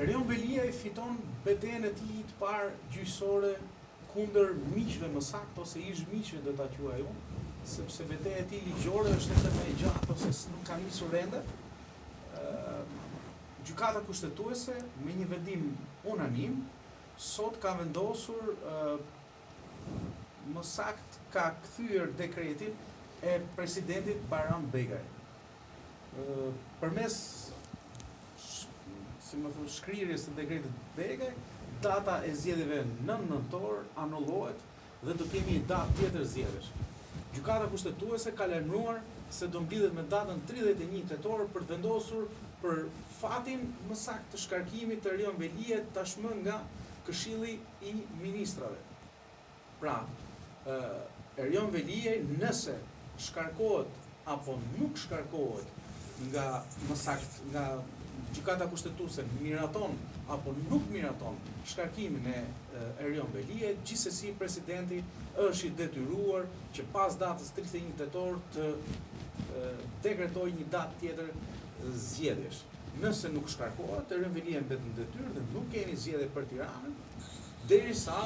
Erion Velia i fiton betejën e tij të parë gjyqësore kundër miqve më saktë ose ish miqve do ta quaj unë, sepse betejë e tij ligjore është edhe më e gjatë ose nuk ka nisur ende. Gjykata kushtetuese me një vendim unanim sot ka vendosur më saktë ka kthyer dekretin e presidentit Bayram Begaj. Përmes shkrirjes të dekretit Begaj, data e zgjedhjeve 9 nëntor anullohet dhe do kemi një datë tjetër zgjedhjesh. Gjykata kushtetuese ka lajmëruar se do mblidhet me datën 31 tetor për të vendosur për fatin më saktë të shkarkimit të Erion Velie tashmë nga Këshilli i Ministrave. Pra, Erion Velie nëse shkarkohet apo nuk shkarkohet nga më saktë nga gjykata kushtetuese miraton apo nuk miraton shkarkimin e Erion Velie, gjithsesi presidenti është i detyruar që pas datës 31 tetor të dekretojë një datë tjetër zgjedhjesh. Nëse nuk shkarkohet, Erion Velie mbet në detyrë dhe nuk kemi zgjedhje për Tiranën, derisa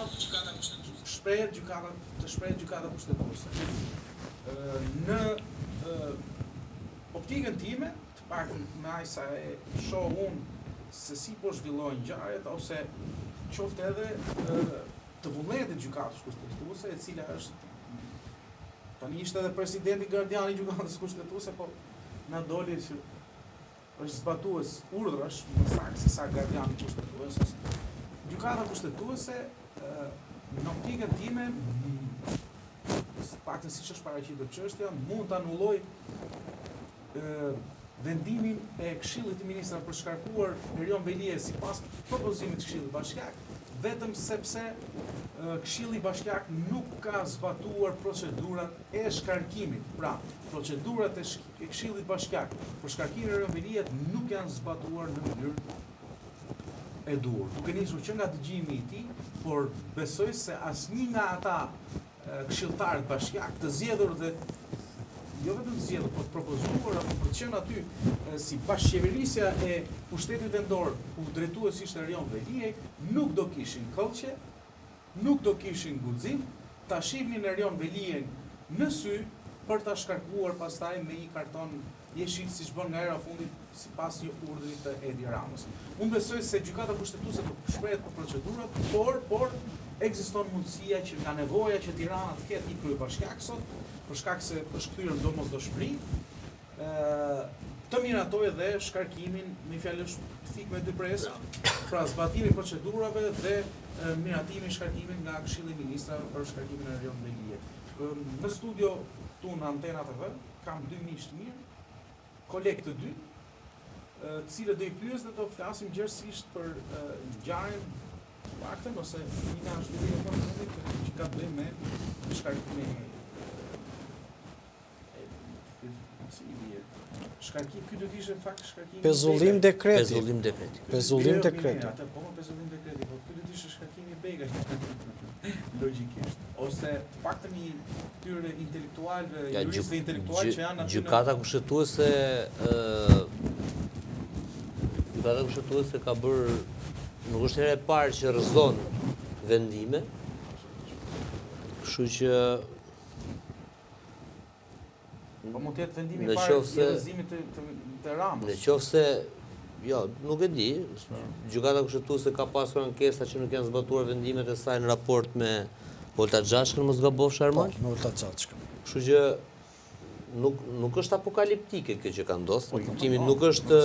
shprehet gjykata kushtetuese. Në optikën time, të paktën me aq sa e shoh unë se si po zhvillohen ngjarjet ose qoftë edhe të vullnetit gjykatës kushtetuese, e cila është tani ishte edhe presidenti gardiani i gjykatës kushtetuese, po na doli që është zbatues urdhrash më saktë se sa gardiani kushtetues. Gjykata kushtetuese në optikën time, paktën siç është paraqitur çështja, mund të anullojë vendimin e Këshillit të Ministrave për shkarkuar Erion Velie sipas propozimit të Këshillit Bashkiak, vetëm sepse Këshilli Bashkiak nuk ka zbatuar procedurat e shkarkimit. Pra, procedurat e Këshillit Bashkiak për shkarkimin e Erion Velie nuk janë zbatuar në mënyrë e duhur. Duke nisur që nga dëgjimi i tij, por besoj se asnjë nga ata këshilltarët bashkiak të zgjedhur dhe jo vetëm të zgjedhur, por të propozuar apo për të qenë aty si bashkëqeverisja e pushtetit vendor ku drejtues ishte Erion Velie, nuk do kishin këllqe, nuk do kishin guxim ta shihnin Erion Velien në sy për ta shkarkuar pastaj me një karton jeshil siç bën nga era fundit sipas një urdhri të Edi Ramës. Unë besoj se gjykata kushtetuese shprehet për procedurat, por ekziston mundësia që nga nevoja që Tirana të ketë një kryebashkiak sot, për shkak se është kthyer në domosdoshmëri, të miratojë dhe shkarkimin, me fjalë fik me dy presë, pra zbatimi i procedurave dhe miratimi i shkarkimit nga Këshilli i Ministrave për shkarkimin e Erion Velie. Në studio tu në Antena TV kam dy miq të mirë, kolegë të dy, të cilët do i pyes dhe do flasim gjerësisht për ngjarjen paktën ose një nga zhvillimet më të fundit që ka të bëjë me shkarkimin shkarkim, ky do të ishte në fakt shkarkimi pezullim dekreti. Pezullim dekreti. Pezullim dekreti. Atë po pezullim dekreti, po ky do të ishte shkarkimi i Begaj. Logjikisht. Ose paktën një tyre intelektualëve, juristë intelektual që janë aty. Gjykata kushtetuese ka bërë, nuk është herë e parë që rrëzon vendime, kështu që po mund të jetë vendimi i parë i rrëzimit të Ramës. Në qoftë se, jo, nuk e di, gjykata kushtetuese ka pasur ankesa që nuk janë zbatuar vendimet e saj në raport me Olta Xhaçkën, mos gabofsh Armand? Me Olta Xhaçkën. Kështu që nuk është apokaliptike kjo që ka ndodhur, në kuptimin nuk është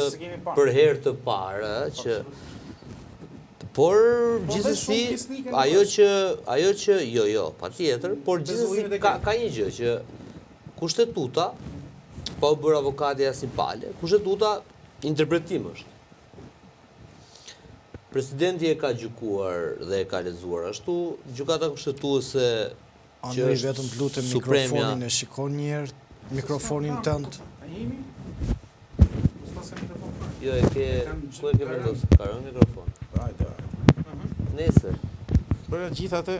për herë të parë që por gjithsesi ajo që jo, patjetër, por gjithsesi ka një gjë që kushtetuta, pa u bërë avokati asnjë pale, kushtetuta interpretim është. Presidenti e ka gjykuar dhe e ka lexuar ashtu, gjykata kushtetuese që është vetëm të lutem mikrofonin e shikon një herë, mikrofonin tënd. Jo, ku e ke vendosur? Ka rënë mikrofon. Hajde. Nesër. Për gjithë atë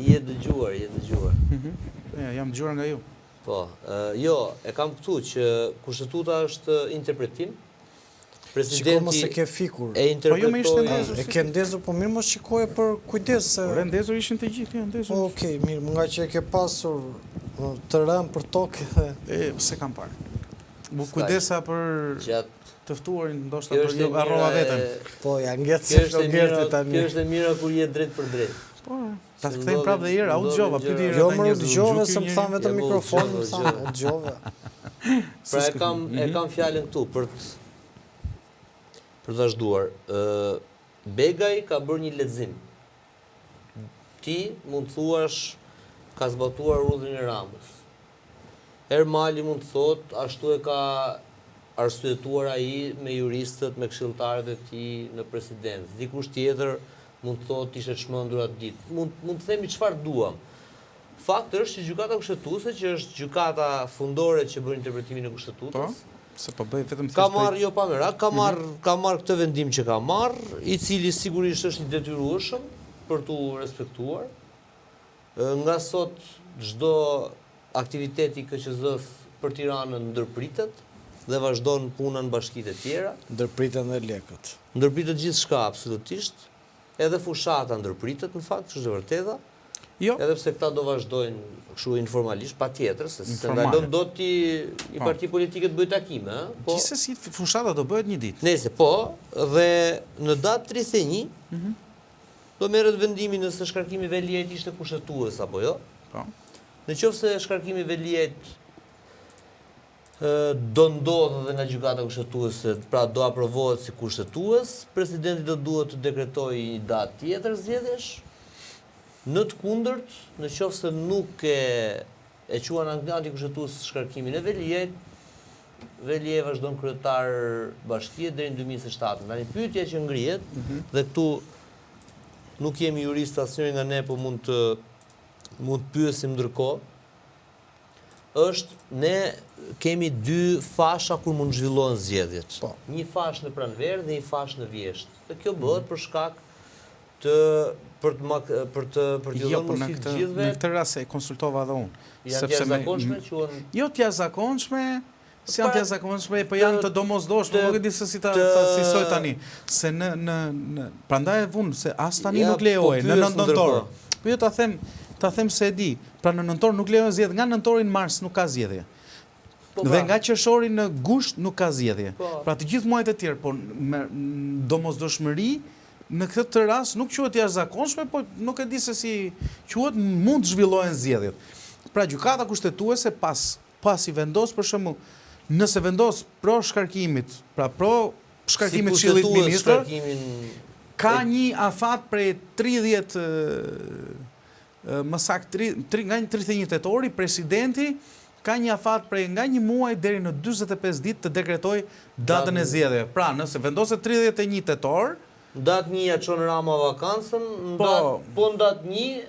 je dëgjuar. Jam dëgjuar nga ju. Po, jo, e kam këtu që kushtetuta është interpretim Shiko mos e ke fikur. E interpretoi. E ke ndezur, po mirë mos shikoje për kujdes. Por ndezur ishin të gjithë, ndezur. Okej, mirë, nga që e ke pasur të rënë për tokë dhe... Se kam parë. Kujdesa për të ftuarin, ndoshta për jo harrova veten. Po, ja ngjet se Roberti tani. Kjo është e mira kur je drejt për drejt. Po, ta kthejmë prapë dhe herë, au dëgjova, pyeti jo më dëgjova se më thanë vetëm mikrofon, më thanë, dëgjova. Pra e kam fjalën këtu për të vazhduar. Begaj ka bërë një lexim. Ti mund të thuash ka zbatuar urdhrin e Ramës. Ermali mund të thot, ashtu e ka arsyetuar ai me juristët, me këshilltarët e tij në presidencë. Dikush tjetër mund të thotë ishte çmendur atë ditë. Mund të themi çfarë duam. Fakti është që gjykata kushtetuese, që është gjykata fundore që bën interpretimin e kushtetutës, se po bëj vetëm ka marrë jo pa merak, ka marrë këtë vendim që ka marrë, i cili sigurisht është i detyrueshëm për tu respektuar. Nga sot çdo aktiviteti i KQZ-s për Tiranën ndërpritet dhe vazhdon puna në bashkitë e tjera. Ndërpriten dhe lekët. Ndërpritet gjithçka absolutisht. Edhe fushata ndërpritet në fakt, është e vërteta. Jo. Edhe pse këta do vazhdojnë kështu informalisht, patjetër, se ndalon dot i parti politike të bëjë takime, po. Gjithsesi fushata do bëhet një ditë. Nëse po, dhe në datë 31 do merret vendimi nëse shkarkimi i Veliajt ishte kushtetues apo jo. Po. Nëse shkarkimi i Veliajt do ndodhë dhe nga gjykata kushtetuese, pra do aprovohet si kushtetues, presidenti do duhet të dekretojë një datë tjetër zgjedhjesh. Në të kundërt, në qoftë se nuk e quan antikushtetues shkarkimin e Veliajt, Veliaj vazhdon kryetar bashkie deri në 2027. Tani pyetja që ngrihet, dhe këtu nuk jemi juristë asnjëri nga ne, po mund të pyesim ndërkohë, është ne kemi dy fasha kur mund zhvillohen zgjedhjet. Një fash në pranverë dhe një fash në vjeshtë. Dhe kjo bëhet për shkak për të dhënë si të gjithëve. Në këtë rast e konsultova edhe unë. Janë të jashtëzakonshme quhen? Jo të jashtëzakonshme, si janë të jashtëzakonshme, po janë të domosdoshme, nuk e di se si soi tani. Se prandaj e vunë se as tani nuk lejohet në nëntor. Po jo ta them se e di. Pra në nëntor nuk lejohet zgjedhje, nga nëntori në mars nuk ka zgjedhje. Dhe nga qershori në gusht nuk ka zgjedhje. Pra të gjithë muajt e tjerë, por domosdoshmëri në këtë rast nuk quhet jashtëzakonshme, po nuk e di se si quhet, mund të zhvillohen zgjedhjet. Pra gjykata kushtetuese pas i vendos për shembull, nëse vendos pro shkarkimit, pra pro shkarkimit të Këshillit Ministrëve, ka një afat prej 30 më saktë nga 31 tetori, presidenti ka një afat prej nga një muaj deri në 45 ditë të dekretoj datën e zgjedhjeve. Pra, nëse vendoset 31 tetor, datë 1 ja çon Rama vakancën, po datë 1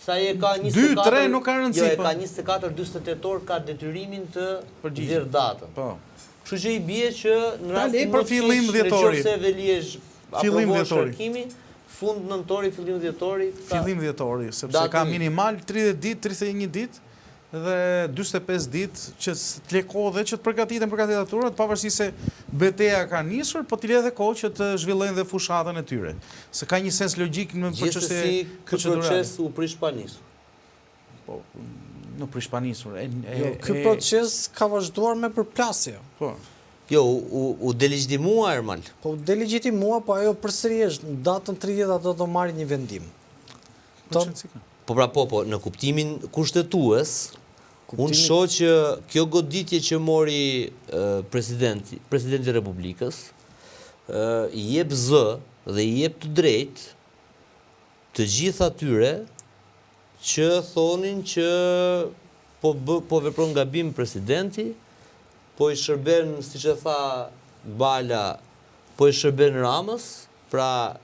sa e ka 24. 2-3 nuk ka rëndësi. Jo, e ka 24-48 tetor ka detyrimin të nxjerr datën. Po. Kështu që i bie që në rastin për fillim dhjetori. Nëse Veliaj aprovon shkarkimi, fund nëntori, fillim dhjetori. Fillim dhjetori, sepse ka minimal 30 ditë, 31 ditë dhe 45 ditë që të leko dhe që të përgatiten për kandidaturat, pavarësisht se betejë ka nisur, po t'i lidhe kohë që të zhvillojnë dhe fushatën e tyre. Se ka një sens logjik në çështje procedurale. Ky proces u prish pa nisur. Po, nuk prish pa nisur. Ky proces ka vazhduar me përplasje. Po. Jo, u delegitimua Ermal. Po, u delegitimua, po ajo përsëri është në datën 30 ato do marrë një vendim. Po pra po, në kuptimin kushtetues, unë shoh që kjo goditje që mori presidenti i Republikës i jep zë dhe i jep të drejtë të gjithë atyre që thonin që po vepron gabim presidenti, po i shërben, siç e tha Bala, po i shërben Ramës, pra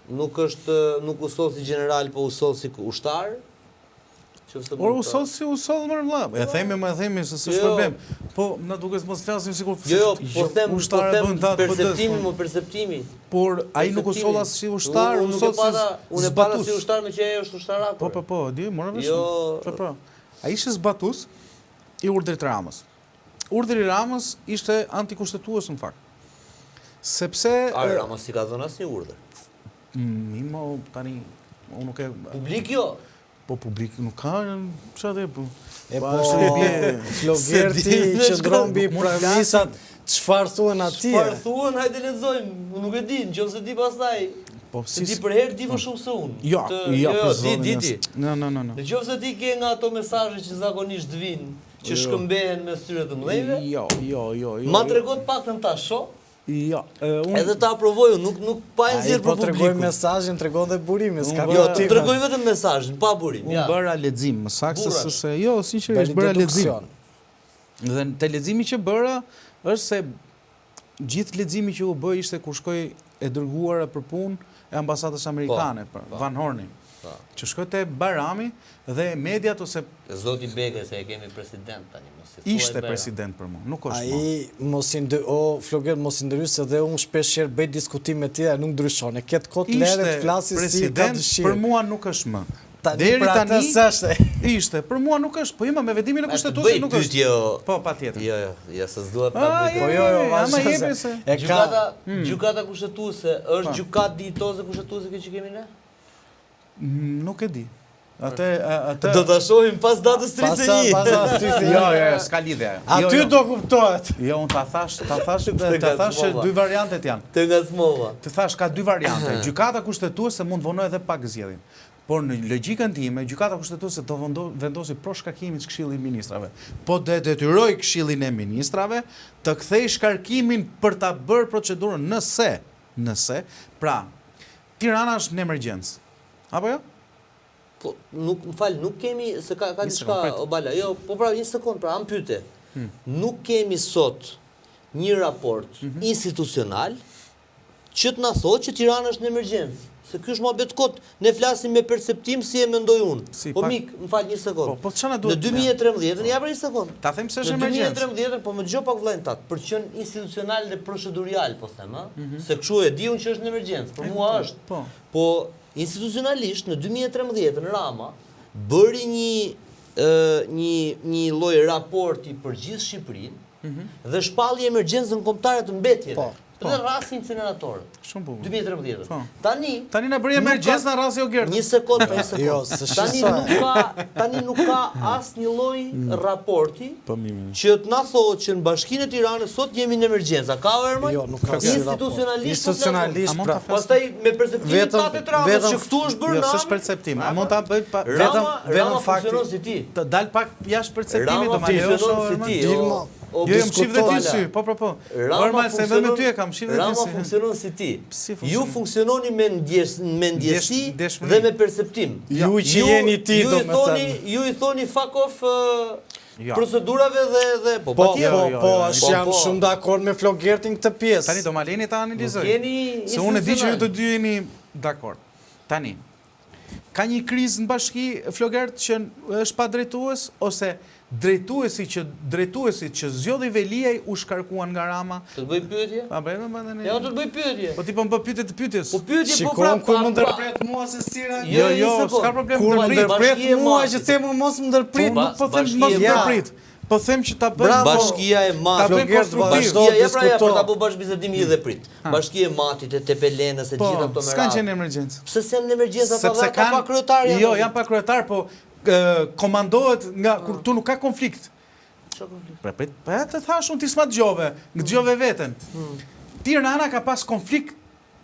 nuk u soll si general, po u soll si ushtar. Por u soll si u soll më vëlla. E themi se s'është problem. Po na duket mos flasim sikur po them perceptimi. Por ai nuk u soll as si ushtar, u soll si unë e para si ushtar me që ai është ushtarak. Po, di, mora vesh. Po. Ai ishte zbatus i urdhrit të Ramës. Urdhri i Ramës ishte antikushtetues në fakt. Sepse Rama si ka dhënë asnjë urdhër. Mimo tani unë nuk e Publik jo. po publik nuk ka çfarë po. Flogerti që drombi premisat, çfarë thuhen atje? Çfarë thuhen, hajde lexojmë. Unë nuk e di, nëse di pastaj. Po Se di për herë di më shumë se unë. Jo, di. No. Nëse ti ke nga ato mesazhe që zakonisht vinë, që shkëmbehen mes tyre të mëdhenjve, Jo. ma tregon paktën ta shoh. Jo, Edhe ta aprovoj, nuk pa e nxjerr për Po tregoj publikun. mesazhin, tregon dhe burimin, s'ka Jo, tjetër. tregoj vetëm mesazhin, pa burim. unë bëra lexim, më saktë se jo, sinqerisht Bëri bëra deduksion. lexim. Dhe te leximi që bëra është se gjithë leximi që u bë ishte kur shkoi e dërguara për punë e ambasadës amerikane për Van Hornin. Që shkoi te Barami dhe mediat ose Zoti Beke se e kemi president tani, mos e thuaj. ishte president për mua, nuk është më. Ai Floger mos i ndrysh se dhe unë shpesh herë bëj diskutime të tjera, nuk ndryshon. E ket kot lere të flasi si ka president, dëshirë. për mua nuk është më. Deri tani s'është. Ishte, për mua nuk është, po ima me vedimin e kushtetuesit Bëj nuk është. pyetje. Po, patjetër. Jo, se s'dua ta bëj. Po jo, ama vazhdo jepi se. se. E ka Gjykata kushtetuese është gjykatë dijitoze kushtetuese kjo që kemi ne? Nuk e di. Atë Do ta shohim pas datës 31. Jo, s'ka lidhje. Aty do kuptohet. Jo, unë ta thash që dy variantet janë. Të ngacmova. Të thash ka dy variante. Gjykata kushtetuese mund vonoj edhe pak zgjedhjen. Por në logjikën time, gjykata kushtetuese do vendosi pro shkarkimit të Këshillit të Ministrave. Po do detyroj Këshillin e Ministrave të kthej shkarkimin për ta bërë procedurën nëse, pra, Tirana është në emergjencë. Apo jo? Po nuk kemi se ka diçka Obala. Jo, po pra një sekond, pra am pyetje. Nuk kemi sot një raport institucional që të na thotë që Tirana është në emergjencë. Se ky është mohabet kot, ne flasim me perceptim si e mendoj unë. Po mik, më fal një sekond. Po çana duhet? Në 2013, ja për një sekond. Ta them se është Në emergjencë. 2013, po më dëgjoj pak vllajën tat, për qenë institucional dhe procedurial, po them, se kështu e di unë që është në emergjencë. Për mua është. Po institucionalisht në 2013 Rama bëri një lloj raporti për gjithë Shqipërinë dhe shpalli emergjencën kombëtare të mbetjeve. Dhe rasti incineratorët. Shumë bukur. 2013. Tani na bëri emergjencë na rasti Ogerta. Një sekond, një sekond. Jo, Tani nuk ka asnjë lloj raporti që të na thotë që në Bashkinë e Tiranës sot jemi në emergjencë. Ka Erman? Jo, nuk ka institucionalisht. Pra, pastaj me perceptimin tatë Ramës që këtu është bërë Jo, s'është perceptim. A mund ta bëj vetëm funksionon si ti. Të dal pak jashtë perceptimit, do ma funksionon si ti. Jo, jam shif dhe ti sy, po. Normal se edhe me ty e kam shif dhe ti sy. Rama funksionon si ti. Ju funksiononi me ndjesi dhe me perceptim. Ju që jeni ti, do me thënë. Ju i thoni fuck off procedurave dhe po është jam shumë dakord me Flogertin këtë pjesë. Tani do ma leni ta analizoj. Se unë e di që ju të dy jeni dakord. Tani, ka një krizë në bashki, Flogert, që është pa drejtues, ose drejtuesi që zgjodhi Veliaj u shkarkuan nga Rama. Të të bëj pyetje? Ja, të të bëj pyetje. Po ti po më bë pyetje të pyetjes. Po pyetje po Shikon kur më ndërpret mua se sira. Jo, s'ka problem. Kur më ndërpret mua që them mos më ndërprit. Po them mos më ndërprit. Po them që ta bëj Bashkia e Matit. Ja pra për ta bëu bashkëbisedim dhe prit. Bashkia e Matit, e Tepelenës, e gjitha këto merat. S'kan qenë emergjencë. Pse se në emergjencë ata pa kryetar janë? Jo, janë pa kryetar, po komandohet nga kur tu nuk ka konflikt. Çfarë konflikt? Pra të thash unë ti s'ma dëgjove veten. Tirana ka pas konflikt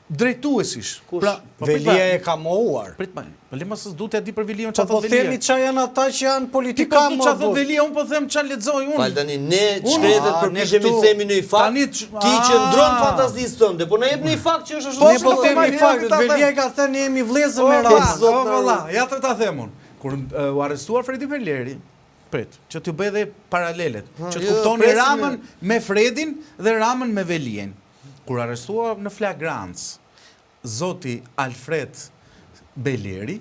drejtuesish. Pra, Velia e ka mohuar. Prit më. Po le mos s'du t'ja di për Velion çfarë Po thot Velia. themi çfarë janë ata që janë Ti politikanë. çfarë thot Velia, unë po them çfarë lexoj unë. Fal tani, ne shkretet përpiqemi të themi në fakt. Ti që ndron fantazisë tënde, po na jep një fakt që është ashtu. Ne po themi fakt, Velia ka thënë jemi vëllezër me Ramën. O valla, ja të ta them unë. Kur u arrestuar Fredi Perleri, që t'ju bëj dhe paralelet, që të kuptoni Ramën me Fredin dhe Ramën me Velien. Kur arrestuar në flagrancë zoti Alfred Beleri,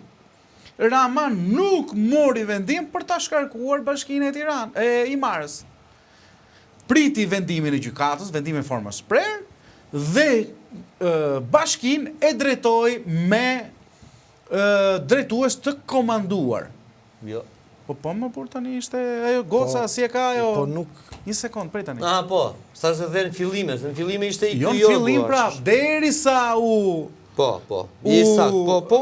Rama nuk mori vendim për ta shkarkuar Bashkinë e Tiranës, e Imarës. Priti vendimin e gjykatës, vendimin në formë shprehje, dhe Bashkinë e drejtoi me drejtues të komanduar. Jo. Po më por tani ishte ajo goca, si e ka ajo... Po nuk... Një sekund, prej tani. Po, sa se dhe në fillime, se në fillime ishte i Jo në fillim pra, derisa u... Po, je sakt, po.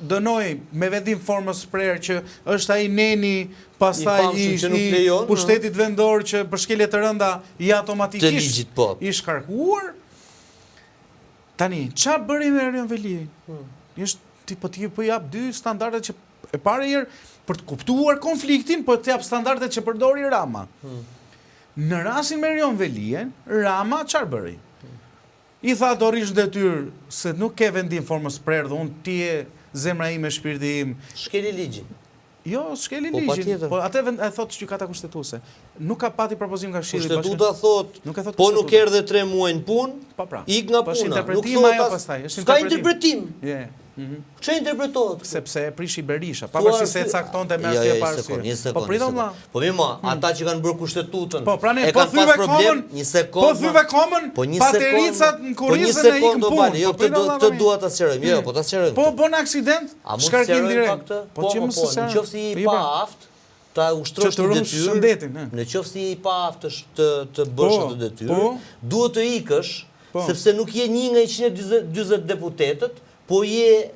Dënoj me vendim formës prerë që është ai neni, pastaj i pushtetit vendor që për shkelje të rënda i automatikisht i shkarkuar. Tani, qa bëri me Erion Veliaj? Po t'i jap dy standardet që e pare herë për të kuptuar konfliktin, po të jap standardet që përdori Rama. Në rastin me Erion Veliaj, Rama qarë bëri? I tha do rish detyrë se nuk ke vendim formës prerë dhe unë ti e zemra im e shpirti im. Shkeli ligjin. Jo, shkeli ligjin. Po atë e thotë gjykata kushtetuese. Nuk ka pati propozim nga Këshilli Bashkiak. Kushtetuta thotë, po nuk erdhe 3 muaj në punë, ik nga puna. Nuk thotë, s'ka interpretim. Që interpretohet? Sepse e prishi Berisha, pavarësisht se e caktonte me arsye pa arsye. Po pritëm vëlla. Po mirë, ata që kanë bërë kushtetutën. Po pra ne po thyve komën, po thyve komën, patericat në kurrizën e ikën punë. Jo, të dua ta sqarojmë. Jo, po ta sqarojmë. Po bën aksident, shkarkim direkt. Po që mos se nëse i pa aft, ta ushtrosh të detyrë. Në qoftë se i pa aft të bësh atë detyrë, duhet të ikësh, sepse nuk je një nga 140 deputetët, po je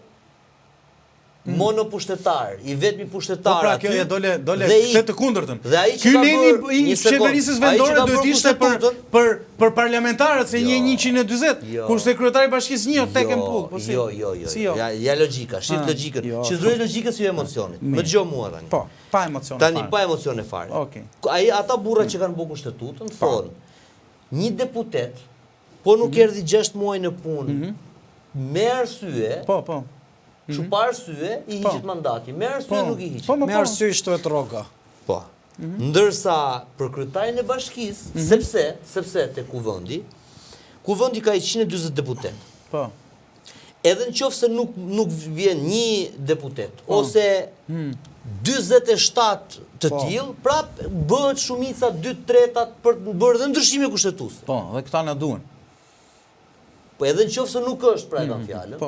monopushtetar, i vetmi pushtetar aty. Po pra, kjo dole këtë të kundërtën. Ky neni i qeverisës vendore duhet ishte për parlamentarët, se një 140, kurse kryetari bashkisë një tek në pull. Jo. Ja logjika, shit logjikën. Qëndroj logjikës jo emocionit. Më dëgjoj mua tani. Po, pa emocione fare. Tani pa emocione fare. Ata burra që kanë bërë kushtetutën thonë, një deputet, po nuk erdhi 6 muaj në punë, me arsye, që pa arsye, i hiqet mandati. Me arsye nuk i hiqet. Me arsye shtohet rroga. Po. Ndërsa për kryetarin e bashkisë, sepse te kuvendi ka 140 deputet. Po. Edhe në qoftë se nuk vjen një deputet, ose 47 të tillë, prap bëhet shumica 2/3 për të bërë dhe ndryshime kushtetuese. Po, dhe këta na duan. Po edhe në qoftë se nuk është pra e kam fjalën.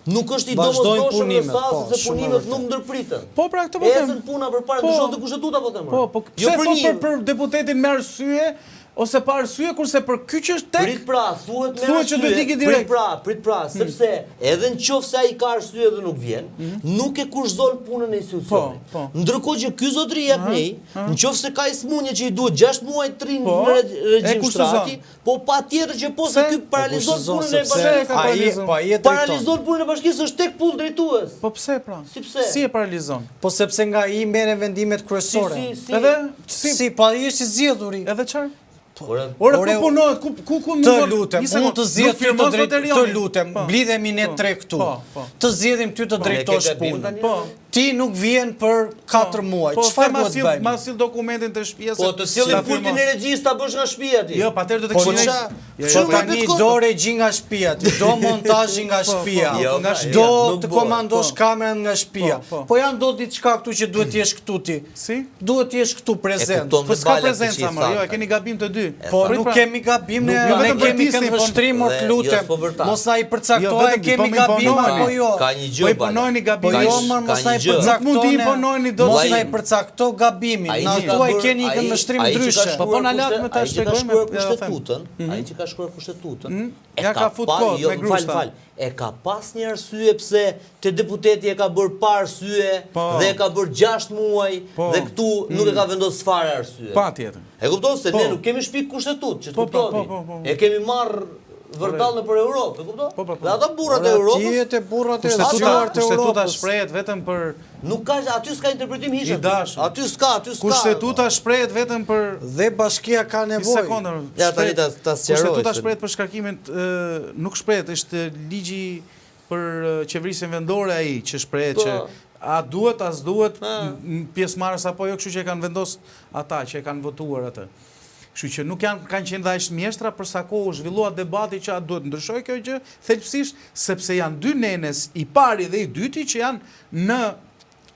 Nuk është i domosdoshëm në sasë se punimet nuk ndërpritën. Po pra këtë po them. Ecën puna përpara ndryshon të kushtetuta po them. Po pse për deputetin me arsye ose pa arsye kurse për ky që është tek. Prit pra, thuhet me arsye. Që do të ikë direkt. Prit pra, sepse edhe në qoftë se ai ka arsye dhe nuk vjen, nuk e kurszon punën e institucionit. Ndërkohë që ky zotëri jep nej, në qoftë se ka smundje që i duhet 6 muaj të rinë në regjim shtrati, po patjetër që po se ky paralizon punën e bashkisë. Paralizon punën e bashkisë është tek pull drejtues. Po pse pra? Si e paralizon? Po sepse nga ai merren vendimet kryesore. Edhe si pa ishte zgjedhuri. Edhe çfarë? Ore, ku punohet, ku të lutem, unë të zgjedh të lutem, blidhemi ne 3 këtu. Të zgjedhim ty të drejtosh punën. Ti nuk vjen për 4 muaj. Çfarë do të bëjmë? Ma sill dokumentin të shtëpisë. Po të sillin pultin e regjisë ta bësh nga shtëpia ti. Jo, patjetër do të kishim. Po tani do regji nga shtëpia, do montazhi nga shtëpia. Do të komandosh kamerën nga shtëpia. Po janë do diçka këtu që duhet të jesh këtu ti. Si? Duhet të jesh këtu prezent. Po s'ka prezenca më, jo, e keni gabim të dy. Po nuk kemi gabim, ne kemi këndvështrim, të lutem. Mos na i përcaktoje kemi gabim apo jo. Ka një gjë. Po i punojni gabim. Po jo, mos na i mos na i përcakto gabimin. Na thuaj keni një këndvështrim ndryshe. Po na lart me ta shpjegojmë kushtetutën. Ai që ka shkruar kushtetutën. Ja ka fut kohë me grushta. E ka pas një arsye pse te deputeti e ka bërë pa arsye dhe e ka bërë 6 muaj dhe këtu nuk e ka vendosur fare arsye. Patjetër. E kupton se ne nuk kemi shpik kushtetutë, që të kuptoni. E kemi marrë vërdall për Europë, e kupton? Dhe ata burrat e Europës. Ti je te burrat e Europës. Kushtetuta shprehet vetëm për nuk ka aty s'ka interpretim hiç. Aty s'ka. Kushtetuta shprehet vetëm për dhe bashkia ka nevojë. Ja tani ta sqaroj. Kushtetuta shprehet për shkarkimin, nuk shprehet, është ligji për qeverisjen vendore ai që shprehet që a duhet, as duhet, pjesëmarrës apo jo, kështu që e kanë vendosur ata që e kanë votuar atë. Kështu që nuk kanë qenë dash mjeshtra për sa kohë u zhvillua debati që a duhet ndryshoj kjo gjë, thelbësisht sepse janë dy nenes, i pari dhe i dyti që janë në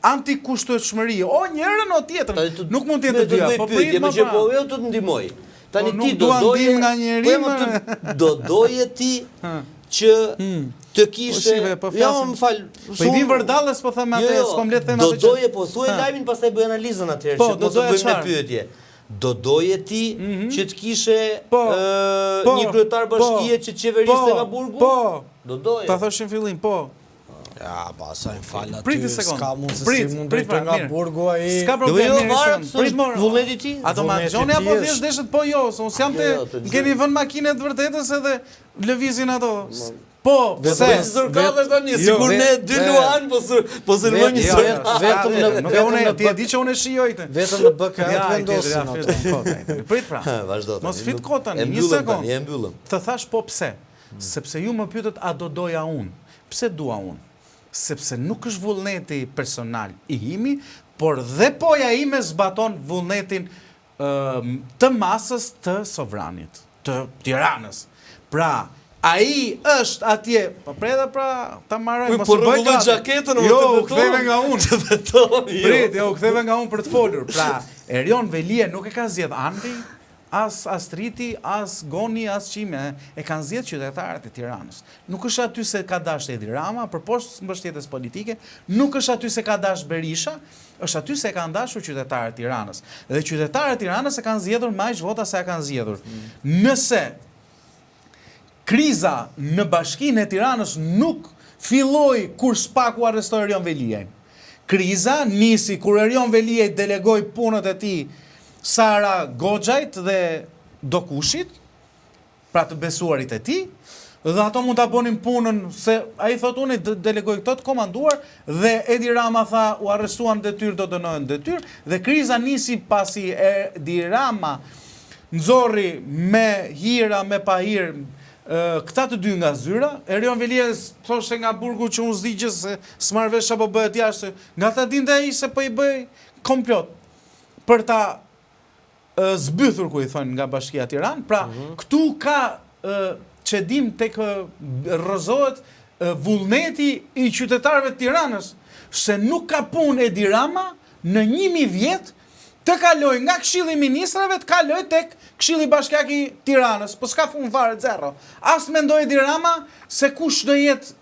antikushtueshmëri, o njërën o tjetrën, nuk mund të jenë të dyja. Po jo të ndihmoj. Tani ti do doje nga njëri, do doje ti që të kishte... Jo, më falë. Po i vim vërdallës, po thëmë atë, s'kom letë thëmë atë që... Do doje, po thuaj lajmin, pastaj bëj analizën atëherë, që mos të bëjmë me pyetje. Do doje ti që të kishe një kryetar bashkie që qeveriste nga burgu? Po. Do doje. Ta thoshin fillim, po. Ja, pasaj më falë aty, Priti sekund. s'ka mund se si mund drejtoj nga burgu a i... S'ka problem, prit morë. Vullneti ti? Ato ma gjoni apo thjesht deshet po jo, se unë s'jam të keni vën makinet vërtetës edhe lëvizin ato. Po, pse? Zërkallë tani, sikur ne dy luan, po se në një sërë. Vetëm në ti e di që unë e shijojte. Vetëm në BK-t vendosin ato. Prit pra. Vazhdo tani. Mos fit kota tani, një sekond. E mbyllëm. Të thash po pse? Sepse ju më pyetët a do doja unë. Pse dua unë? Sepse nuk është vullneti personal i imi, por dhe poja ime zbaton vullnetin të masës të sovranit, të Tiranës. Pra, ai është atje, po preda pra ta marrë, mos u bëj gjaketën, jo, u ktheve nga unë. Prit, jo, u ktheve nga unë për të folur. Pra, Erion Velie nuk e ka zgjedh Andi, as Astriti, as Goni, as Qime, e kanë zgjedhur qytetarët e Tiranës. Nuk është aty se ka dashur Edi Rama, përposhtë mbështetjes politike, nuk është aty se ka dashur Berisha, është aty se kanë dashur qytetarët e Tiranës. Dhe qytetarët e Tiranës e kanë zgjedhur më aq vota se e kanë zgjedhur. Nëse kriza në bashkinë e Tiranës nuk filloi kur SPAK-u arrestoi Erion Veliej. Kriza nisi kur Erion Veliej delegoi punët e tij Sara Goxhajt dhe Dokushit, pra të besuarit e tij, dhe ato mund ta bënin punën se ai thotë unë delegoj këto të komanduar dhe Edi Rama tha u arrestuan detyrë do dënohen detyrë dhe kriza nisi pasi Edi Rama nxorri me hira me pa hir këta të dy nga zyra. Erion Veliej thoshte nga burgu që unë zdigje se s'marr vesh apo bëhet jashtë, nga ta dinte ai se po i bëj komplot për ta zbythur ku i thonë nga Bashkia Tiranë. Pra, këtu ka qedim tek rrëzohet vullneti i qytetarëve të Tiranës, se nuk ka punë Edi Rama në 1000 vjet të kaloj nga Këshilli i Ministrave të kaloj tek Këshilli Bashkiak i Tiranës, po s'ka fund fare zero. As mendoj Edi Rama se kush do jetë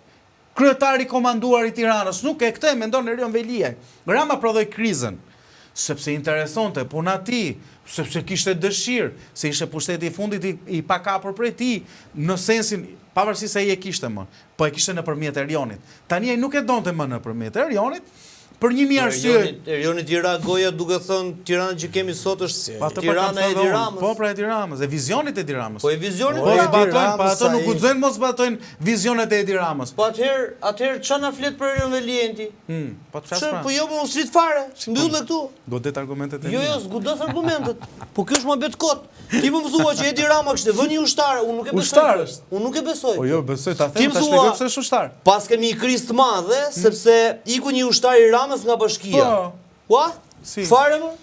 kryetari komanduar i Tiranës, nuk e këtë e mendon Erion Veliej. Rama prodhoi krizën sepse interesonte puna ti, sepse kishte dëshirë, se ishte pushteti i fundit i pakapur prej tij, në sensin pavarësisht se ai e kishte më, po e kishte nëpërmjet Erionit. Tani ai nuk e donte më nëpërmjet Erionit, për një mirë arsye. Erionit i ra goja duke thënë Tirana që kemi sot është Tirana e Edi Ramës. Po pra Edi Ramës, e vizionit e Edi Ramës. Po e vizionit e Edi Ramës. Po ato nuk guxojnë mos zbatojnë vizionet e Edi Ramës. Po atëherë çfarë na flet për Erion Veliejin ti? Po të flas pra. Po jo më usrit fare. Mbyllë këtu. Godet argumentet e mia. Jo, s'godos argumentet. Po kjo është më bet kot. Ti më mësua që Edi Rama kishte vënë një ushtar, unë nuk e besoj. Ushtar është. Unë nuk e besoj. Po jo, besoj, ta them, ta shpjegoj pse është ushtar. Pas kemi një krizë të madhe sepse iku një ushtar i Ramës nga Bashkia. Ua? Si? Fare më?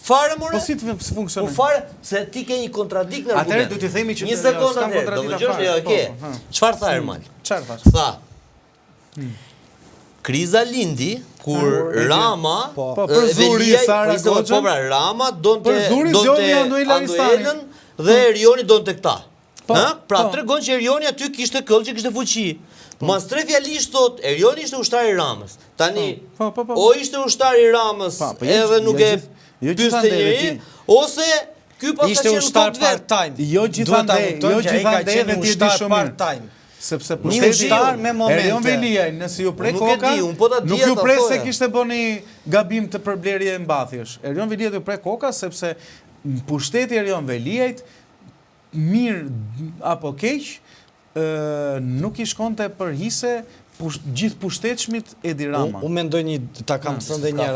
Fare më? Po si funksionon? Po fare, se ti ke një kontradikt në argument. Atëherë do t'i themi që një sekondë atëherë, do të dëgjosh jo, ke. Çfarë tha Ermal? Çfarë thash? Tha. Kriza lindi kur Rama, për zuri Sara Goxha, po pra Rama donte Anduelën dhe Erioni donte këta. Pra tregon që Erioni aty kishte këllë, që kishte fuqi. Mas tre fjalisht thot, Erioni ishte ushtar i Ramës. Tani, o ishte ushtar i Ramës edhe nuk e pyeste njëri, ose ky pas ka qenë ushtar part-time. Jo gjithandej dhe ti e di shumë mirë. Sepse pushteti Erion Veliej, nëse ju pre koka, nuk ju pre se kishte bëni gabim të përblerje e mbathjesh. Erion Veliej ju pre koka sepse pushteti Erion Veliejt mirë apo keq nuk i shkonte për hise gjithë pushtetshmit Edi Rama. Unë mendoj ta kam thënë dhe një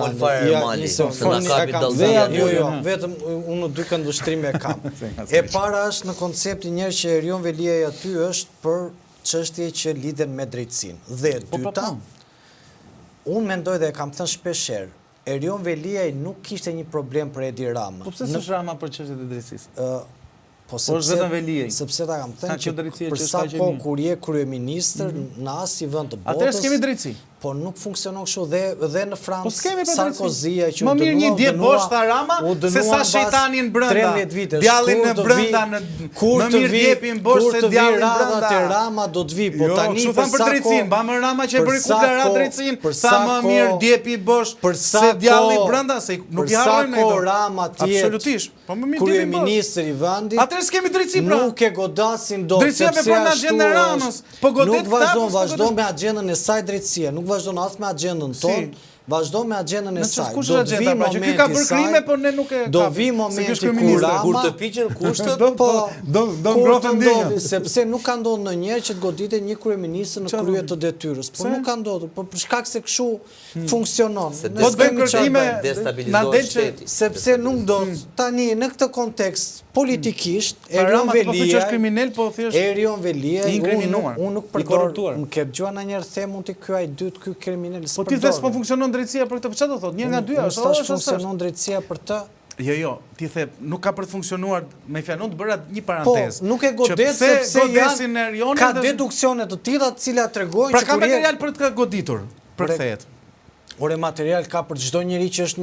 vetëm unë dy këndvështrime kam. E para është në konceptin njerë që Erion Veliej aty është për çështje që lidhen me drejtësinë. Dhe dyta, unë mendoj dhe e kam thënë shpeshherë, Erion Veliej nuk kishte një problem për Edi Rama. Po pse s'është Rama për çështjet e drejtësisë? Po sepse ta kam thënë që për sa kohë kur je kryeministër në asnjë vend të botës. Atëherë s'kemi drejtësi. Po nuk funksionon kështu dhe në Francë, s'kemi për Sarkozia që më mirë një djetë bosh tha Rama, se sa shejtanin brënda, djallin në brënda, më mirë djepin bosh se djallin brënda. Te Rama do të vi, po tani për sa drejtsin, ba më Rama që e bëri kuklara drejtsin, sa më mirë djepi bosh se djallin brënda, se nuk i harrojmë me do. Rama tjetë kryeministër i vendit, atëherë s'kemi drejtsi pra. Nuk e godasin do, drejtsia me përnë agendën Ramës, po godet këta, vazhdo me agendën e saj drejtsia, nuk vazhdo në asë me agendën tonë, vazhdo me agendën e saj. Do të vi momenti saj, do vi momenti kur Rama, kur të piqen kushtet, do ngrohen ndjenjat. Sepse nuk ka ndodhur ndonjëherë që të goditet një kryeministër në krye të detyrës. Po nuk ka ndodhur, po për shkak se kështu funksionon. Po të bëjmë kërkime destabilizohet shteti. Sepse nuk do tani në këtë kontekst politikisht Erion Velia unë nuk përdor, më ke dëgjuar ndonjëherë them unë ti ky ai dytë ky kriminal. Po ti thes po funksionon drejtësia për këtë, çfarë do thotë? Një nga dy është, funksionon drejtësia për të. Jo, ti the, nuk ka për të funksionuar, me fjalën të bëra një parantezë. Po, nuk e godet sepse ka deduksione të tilla të cilat tregojnë që ka material për të goditur, për kthehet. Ore material ka për çdo njeri që është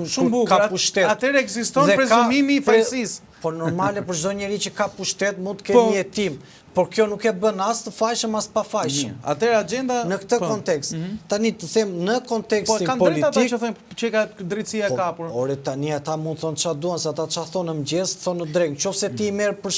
ka pushtet. Atëherë ekziston prezumimi i fajësisë. Po normale për çdo njeri që ka pushtet mund të ketë një hetim. Por kjo nuk e bën as të fajshëm as pa fajshëm. Atëherë agjenda në këtë kontekst. Tani të them në kontekstin politik. Po kanë drejt ata që thonë që ka drejtësia e kapur. Ore tani ata mund thonë çfarë duan, se ata çfarë thonë në mëngjes, thonë në drejt. Nëse ti merr për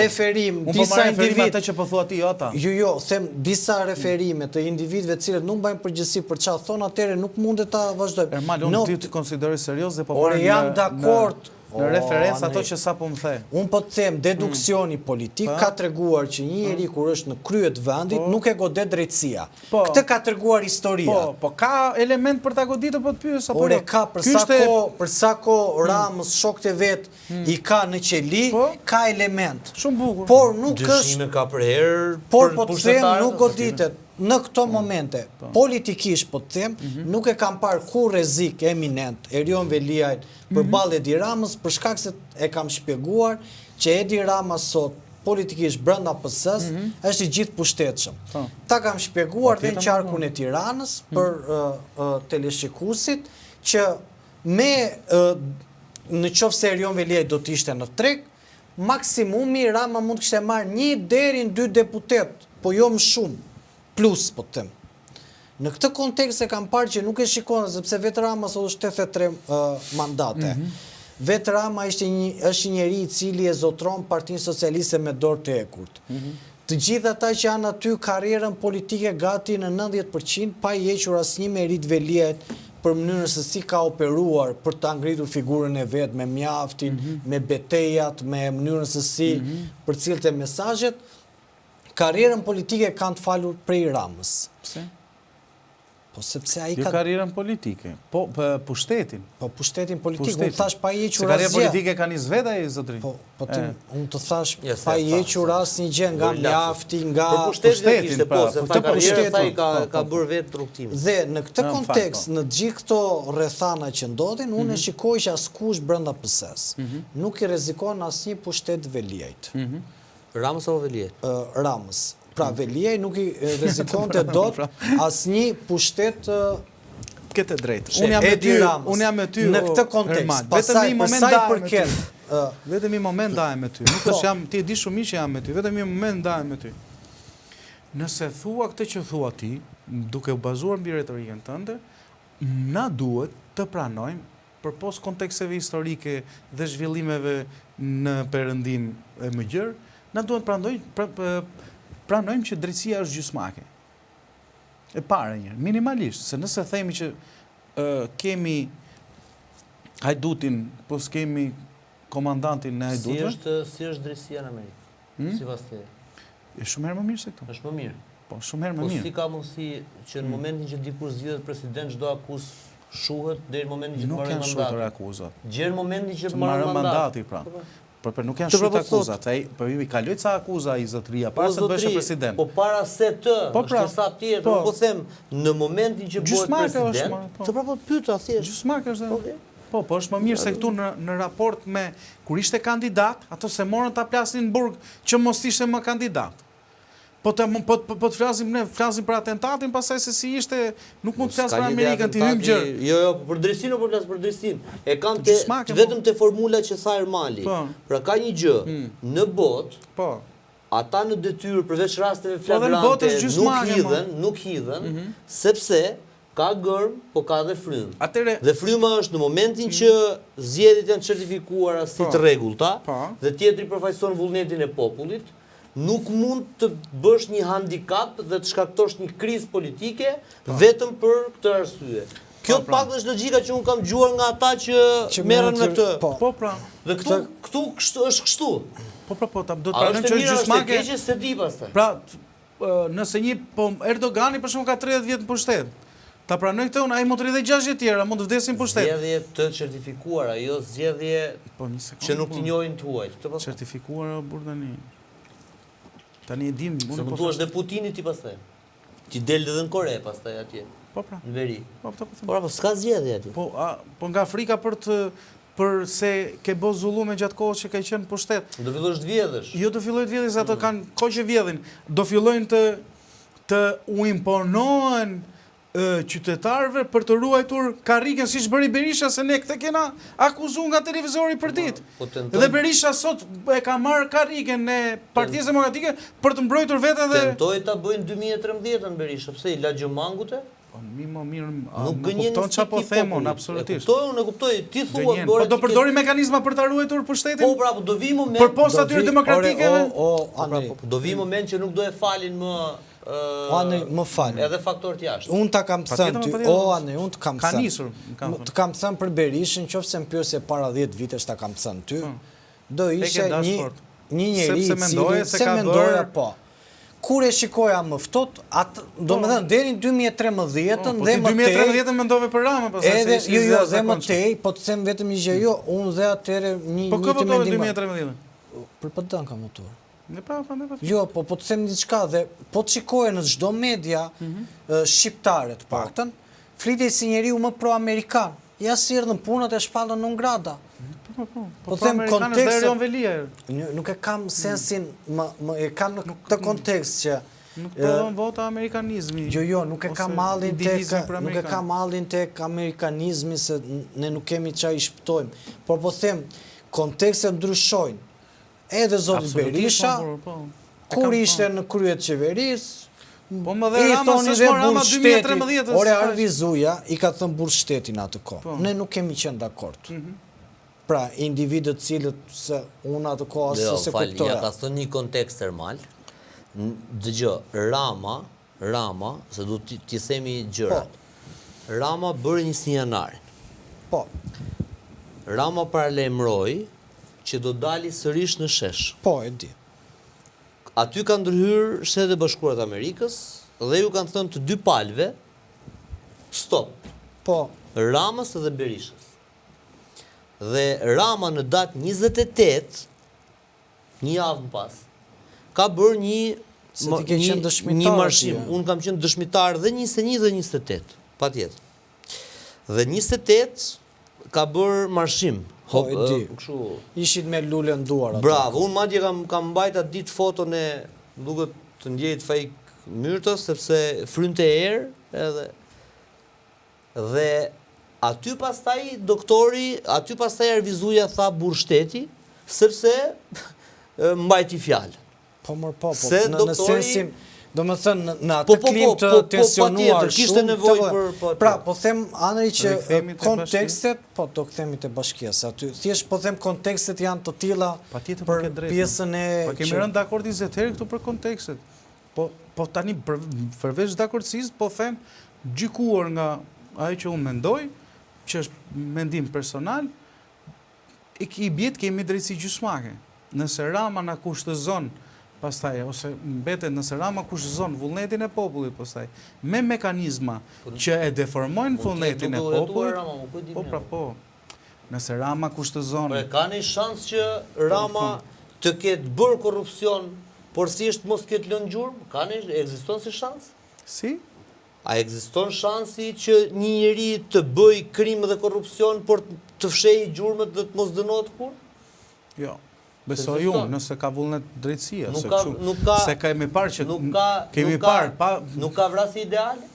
referim disa individ atë që po thua ti ata. Jo, them disa referime të individëve të cilët nuk mbajnë përgjegjësi për çfarë thonë, atëherë nuk mundet ta vazhdojmë. Ermal, unë ti të konsideroj serioz dhe po marr. Ore jam dakord. Në referencë ato që sapo më the. Unë po të them, deduksioni politik ka treguar që një njeri kur është në krye të vendit nuk e godet drejtësia. Këtë ka treguar historia. Po ka element për ta goditur po të pyes apo jo? Ore ka për sa kohë Ramës shokët e vet i ka në qeli, ka element. Shumë bukur. Por nuk është dëshime ka për herë. Por po të them nuk goditet. Në këto momente, politikisht po të them, nuk e kam parë kur rrezik eminent Erion Veliaj përballë Edi Ramës, për shkak se e kam shpjeguar që Edi Rama sot politikisht brenda PS-s është i gjithë pushtetshëm. Ta kam shpjeguar dhe në qarkun e Tiranës për teleshikuesit që me në qoftë se Erion Veliaj do të ishte në treg, maksimumi Rama mund të kishte marrë 1 deri në 2 deputet, po jo më shumë. Plus, po të them. Në këtë kontekst e kam parë që nuk e shikon, sepse vetë Rama sot është 83 mandate. Vetë Rama është një njeri i cili e zotron Partinë Socialiste me dorë të ekurt. Të gjithë ata që janë aty karrierën politike gati në 90%, pa i hequr asnjë merit Veliajt për mënyrën se si ka operuar për ta ngritur figurën e vet me mjaftin, me betejat, me mënyrën se si përcillte mesazhet. Karrierën politike kanë të falur prej Ramës. Pse? Po sepse ai ka karrierën politike, po pushtetin. Po pushtetin politik, unë thash pa i hequr asgjë. Se karrierën politike kanë nis vetë ai zotri. Po unë të thash pa i hequr asnjë gjë nga mjafti, nga pushtetin, po se pa karrierën ai ka bërë vetë rrugtimin. Dhe në këtë kontekst, në gjithë këto rrethana që ndodhin, unë e shikoj që askush brenda PS-s nuk i rrezikon asnjë pushtet Veliajt. Ramës apo Veliaj? Ramës. Pra Veliaj nuk i rrezikonte dot asnjë pushtet këtë drejtë. Unë jam me ty në këtë kontekst. Vetëm një moment ndahem me ty. Vetëm një moment ndahem me ty. Nuk është jam, ti e di shumë mirë që jam me ty. Vetëm një moment ndahem me ty. Nëse thua këtë që thua ti, duke u bazuar mbi retorikën tënde, na duhet të pranojmë përpos konteksteve historike dhe zhvillimeve në perëndim e mëgjer, na duhet pranojmë që drejtësia është gjysmake. E para njërë, minimalisht, se nëse themi që kemi hajdutin, po s'kemi komandantin në hajdutve. Si është drejtësia në Amerikë? Si pas te? E shumë herë më mirë se këto. Është më mirë. Po, shumë herë më mirë. Po si ka mundësi që në momentin që dikur zgjidhet president, çdo akuz shuhet deri në momentin që të marrë mandat. Nuk janë shuar akuzat. Gjerë momentin që të marrë mandati, pra. Por nuk janë shumë akuzat, po i kaloi ca akuza i zotëria para se të bësh president. Po para se të, është sa tjetër, po them në momentin që bëhet president, të prapo pyeta thjesht. Gjysmak është. Po është më mirë se këtu në raport me kur ishte kandidat, ato se morën ta plasin në burg që mos ishte më kandidat. Po të flasim për atentatin, pastaj se si ishte, nuk mund të flasim për Amerikën, të hymë gjërë. Jo, për drejtsinë, po flas për drejtsinë. E kam vetëm te formula që tha Ermali. Pra ka një gjë, në botë, ata në detyrë përveç rasteve flagrante nuk hidhen, sepse ka gërm, po ka dhe frymë. Dhe fryma është në momentin që zgjedhjet janë certifikuara si të rregullta dhe tjetri përfaqëson vullnetin e popullit, nuk mund të bësh një handikap dhe të shkaktosh një krizë politike vetëm për këtë arsye. Kjo pak është logjika që unë kam dëgjuar nga ata që merren me këtë. Po pra. Dhe këtu është kështu. Po, do të pranojmë që është gjysmake. Keqe se di pastaj. Pra, nëse Erdogani për shkak ka 30 vjet në pushtet. Ta pranoj këtë unë, ai mund të rridhej 6 vjet tjera, mund të vdesin në pushtet. Zgjedhje të certifikuara, jo zgjedhje që nuk t'i njohin tuaj. Certifikuara burdani. Tani e dim, se mund thuash dhe Putini ti pastaj. Ti del edhe në Kore pastaj atje. Po pra. Në veri. Po s'ka zgjedhje atje. Po nga Afrika për se ke bo zullume gjatë kohës që ka qenë pushtet. Do fillosh të vjedhësh. Jo do filloj të vjedhin, se ato kanë kohë që vjedhin. Do fillojnë të u imponohen qytetarëve për të ruajtur karrigen siç bëri Berisha, se ne këtë kena akuzuar nga televizori për ditë. Dhe Berisha sot e ka marrë karrigen e Partisë Demokratike për të mbrojtur veten dhe tentoi ta bëjnë 2013-ën Berisha, pse i la Gjëmangut? Më mirë, nuk kupton çapo themon absolutisht. E kuptoj, ti thua po do përdori mekanizma për ta ruajtur pushtetin? Po pra, do vi moment për posta atyre demokratike. Do vi moment që nuk do e falin më më falë. Edhe faktor t'jashtë. Unë ta kam thënë ty, unë të kam thënë. Ka nisur. Të kam thënë për Berishën, qoftë se më pyes se para 10 vitesh ta kam thënë ty. Do ishe një njeri i cili se mendoja po. Kur e shikoja më ftohtë, domethënë deri në 2013-ën dhe më tej. 2013-ën mendove për Rama pastaj. Jo, dhe më tej, po të them vetëm një gjë, jo, unë dhe atëherë një po këtë votove 2013-ën? Për PD kam votuar. Pa. Jo, po të them diçka dhe po të shikoje në çdo media shqiptare të paktën, flitej si njeriu më pro-amerikan. Ja sirrën punët e shpallën në grada. Po them kontekstin. Nuk e kam sensin, e kam në këtë kontekst që nuk përdon vota amerikanizmi. Jo, nuk e kam mallin tek amerikanizmi se ne nuk kemi çfarë i shpëtojmë. Por po them kontekstet ndryshojnë. Edhe zoti Berisha, kur ishte në krye të qeverisë, po më dhe Rama s'është më Rama 2013. Ore Arvizuja i ka thënë burr shtetin atë kohë. Ne nuk kemi qenë dakord. Pra, individët cilët se unë atë kohë asë se kuptoja. Ja ka thënë një kontekst termal. Dëgjë, Rama, se du t'i themi gjërat. Rama bërë 1 janarin. Po. Rama paralajmëroi që do dali sërish në shesh. Po, e di. Aty kanë ndërhyrë Shtetet e Bashkuara të Amerikës dhe ju kanë thënë të dy palëve stop. Po. Ramës dhe Berishës. Dhe Rama në datë 28, një javë më pas, ka bërë një marshim. Unë kam qenë dëshmitar dhe 21 dhe 28, patjetër. Dhe 28 ka bërë marshim. Po, e di. Ishit me lule në duar. Bravo, unë madje kam mbajt atë ditë foton e duket të ndjejt fajk myrtës, sepse frynte erë dhe aty pastaj doktori, aty pastaj Arvizuja tha burr shteti, sepse mbajti fjalë. Po, në sensin, do më thënë, në atë klim të tensionuar shumë, pra, po them, Anri, që kontekstet, po, do këthemi të bashkjes, aty, thjesht, po them, kontekstet janë të tilla për pjesën e... Pa kemi rënë dakord 20 herë këtu për kontekstet. Po tani, përveç dakordësisë, po them, gjykuar nga ajo që unë mendoj, që është mendim personal, i bjetë kemi drejtësi gjysmake. Nëse Rama na kushtëzon, pastaj, ose mbetet nëse Rama kushtëzon vullnetin e popullit, pastaj, me mekanizma që e deformojnë vullnetin e popullit, po, nëse Rama kushtëzon... Ka një shans që Rama të ketë bërë korrupsion, por thjesht mos ketë lënë gjurmë? Ka një, ekziston si shans? Si? A ekziston shansi që një njeri të bëj krim dhe korrupsion, por të fshejë gjurmët dhe të mos dënohet kur? Jo. Besoj unë, nëse ka vullnet drejtësia. Se kemi parë që... Nuk ka vrasje ideale?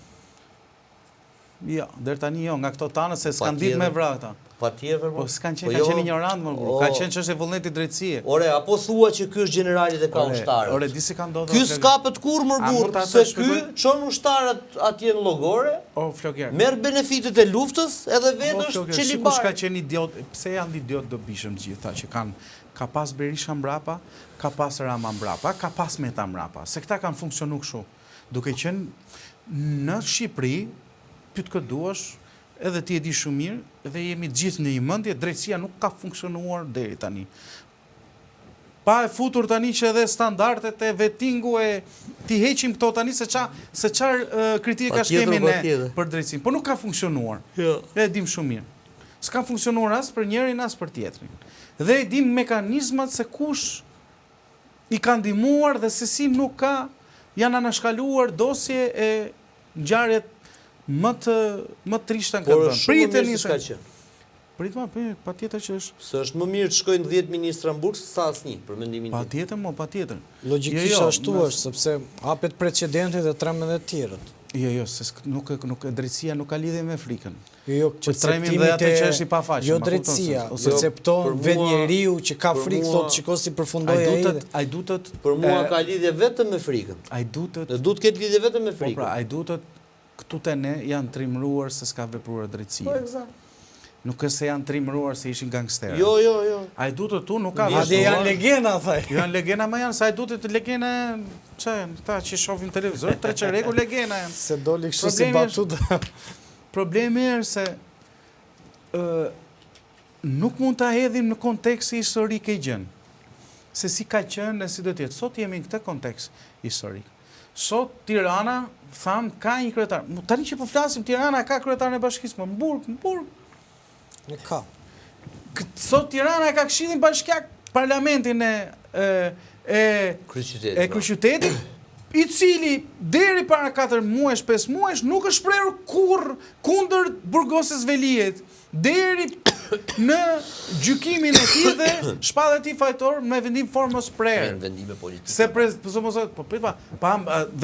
Jo, deri tani jo, nga këto tanë se s'kan ditë me vrata. Pa tjetër, po s'kan qenë ignorant, më burr. Ka qenë çështje vullneti drejtësie. Ore, apo thua që ky është generali dhe ka ushtarët. Ore, di si ka ndodhur. Ky s'kapet kur më burr, se ky çon ushtarët atje në llogore. O flokjer. Merr benefitet e luftës edhe vetë është çelibar. Kush ka qenë idiot? Pse janë idiot dobishëm të gjitha që kanë ka pas Berisha mbrapa, ka pas Rama mbrapa, ka pas Meta mbrapa. Se këta kanë funksionuar kështu. Duke qenë në Shqipëri, pyet kë duash, edhe ti e di shumë mirë, dhe jemi gjithë në një mendje, drejtësia nuk ka funksionuar deri tani. Pa e futur tani që edhe standardet e vettingu e ti heqim këto tani se çfarë kritika kemi ne për drejtësinë, por nuk ka funksionuar. E dim shumë mirë. S'ka funksionuar as për njërin as për tjetrin. Dhe e dim mekanizmat se kush i ka ndihmuar dhe se si nuk ka janë anashkaluar dosje e ngjarjet më të trishta në këtë vend. Pritet s'ka qenë. Patjetër që është. Se është më mirë të shkojnë 10 ministra në burg se sa asnjë, për mendimin tim. Patjetër. Logjikisht ashtu është, sepse hapet precedenti dhe 13 të tjerët. Jo, se nuk drejtësia nuk ka lidhje me frikën. Jo, jo drejtësia, percepton vetë njeriu që ka frikë, thotë shiko si përfundoi ai. Ai duhet për mua ka lidhje vetëm me frikën. Ai duhet të ketë lidhje vetëm me frikën. Po pra, ai duhet këtu te ne janë trimëruar se s'ka vepruar drejtësia. Po eksakt. Nuk është se janë trimëruar se ishin gangsterë. Jo. Ai duhet tu nuk ka. Madje janë legena thaj. Janë legena më janë, sa ai duhet të legena, ta që shohin televizor, tre çereku legena janë. Se doli kështu si batuta. Problemi është se nuk mund ta hedhim në kontekst historik e gjën. Se si ka qenë dhe si do të jetë. Sot jemi në këtë kontekst historik. Sot Tirana, tham, ka një kryetar. Tani që po flasim, Tirana ka kryetarin e bashkisë, në Burg. Ka. Sot Tirana ka Këshillin Bashkiak, parlamentin e Kryqëzitetit, i cili deri para 4 muajsh, 5 muajsh nuk është shprehur kurrë kundër burgosës Velijet, deri në gjykimin e tij dhe shpallët e tij fajtor me vendim formos prerë. Vendime politike. Se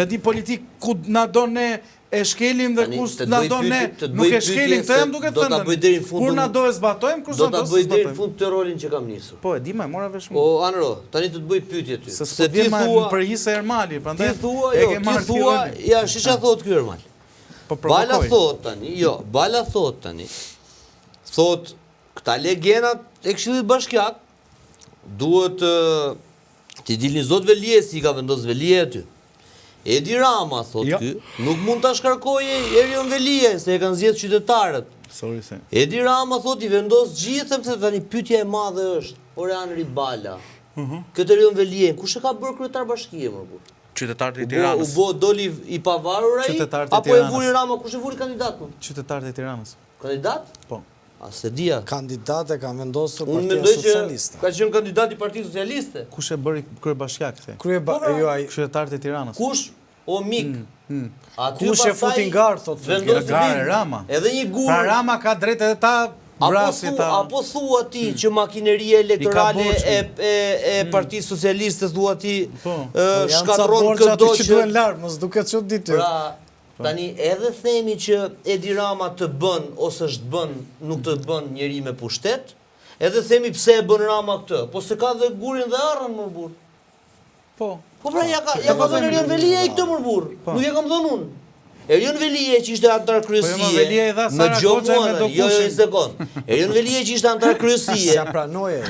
vendim politik ku na do ne e shkelim dhe kus na do ne nuk e shkelim të jam duke të thënë. Kur na do e zbatojmë, kur do ta bëj deri në fund të rolin që kam nisur. Po, e di më, mora vesh. Po, Anro, tani të bëj pyetje ty. Se ti thua për Hise Ermali, prandaj ti thua, ja, ç'ka thot ky Ermal. Po provokoj. Bala thot tani. Thot këta legenat e Këshillit Bashkiak duhet të dilin zot Velie si ka vendos Velie aty. Edi Rama, thot ky, nuk mund ta shkarkojë Erion Velie se e kanë zgjedhur qytetarët. Edi Rama thot i vendos gjithë, sepse tani pyetja e madhe është, Orianri Bala. Këtë Erion Velie, kush e ka bërë kryetar bashkie më burr? Qytetarët e Tiranës. U bë doli i pavarur ai apo e vuri Rama, kush e vuri kandidatun? Qytetarët e Tiranës. Kandidat? Po. A se dia. Kandidate ka vendosur Partia Socialiste. Ka qenë kandidat i Partisë Socialiste. Kush e bëri kryebashkiak the? Qytetarët e Tiranës. Kush? O mik. Kush e futi ngar thotë? Rama. Edhe një gur. Pra Rama ka drejtë edhe ta Apo thua ti që makineria elektorale e Partisë Socialiste thua ti shkatron këto që duhen larë, mos duket çuditë. Pra, tani edhe themi që Edi Rama të bën ose është bën, nuk të bën njeri me pushtet, edhe themi pse e bën Rama këtë, po se ka dhe gurin dhe arrën më burr. Po. Po pra ja ka dhënë Erion Velie i këtë më burr. Nuk e kam dhënë unë. Erion Velie që ishte antar kryesie. Në gjomë jo një sekond. Erion Velie që ishte antar kryesie.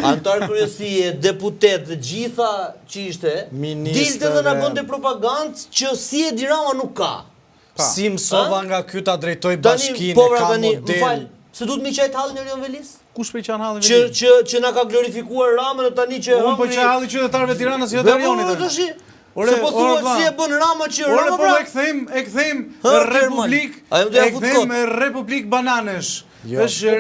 Antar kryesie, deputet dhe gjitha që ishte, dilte dhe na bënte propagandë që si Edi Rama nuk ka. Si mësova nga ky ta drejtoj bashkinë ka model. Se duhet mi qajt hallin Erion Velis? Kush për qan hallin Velis? Që na ka glorifikuar Ramën e tani që unë po që halli qytetarëve të Tiranës jo të Erionit. Se po thua si e bën Rama që Rama pra? E kthejmë Republik Bananesh. Është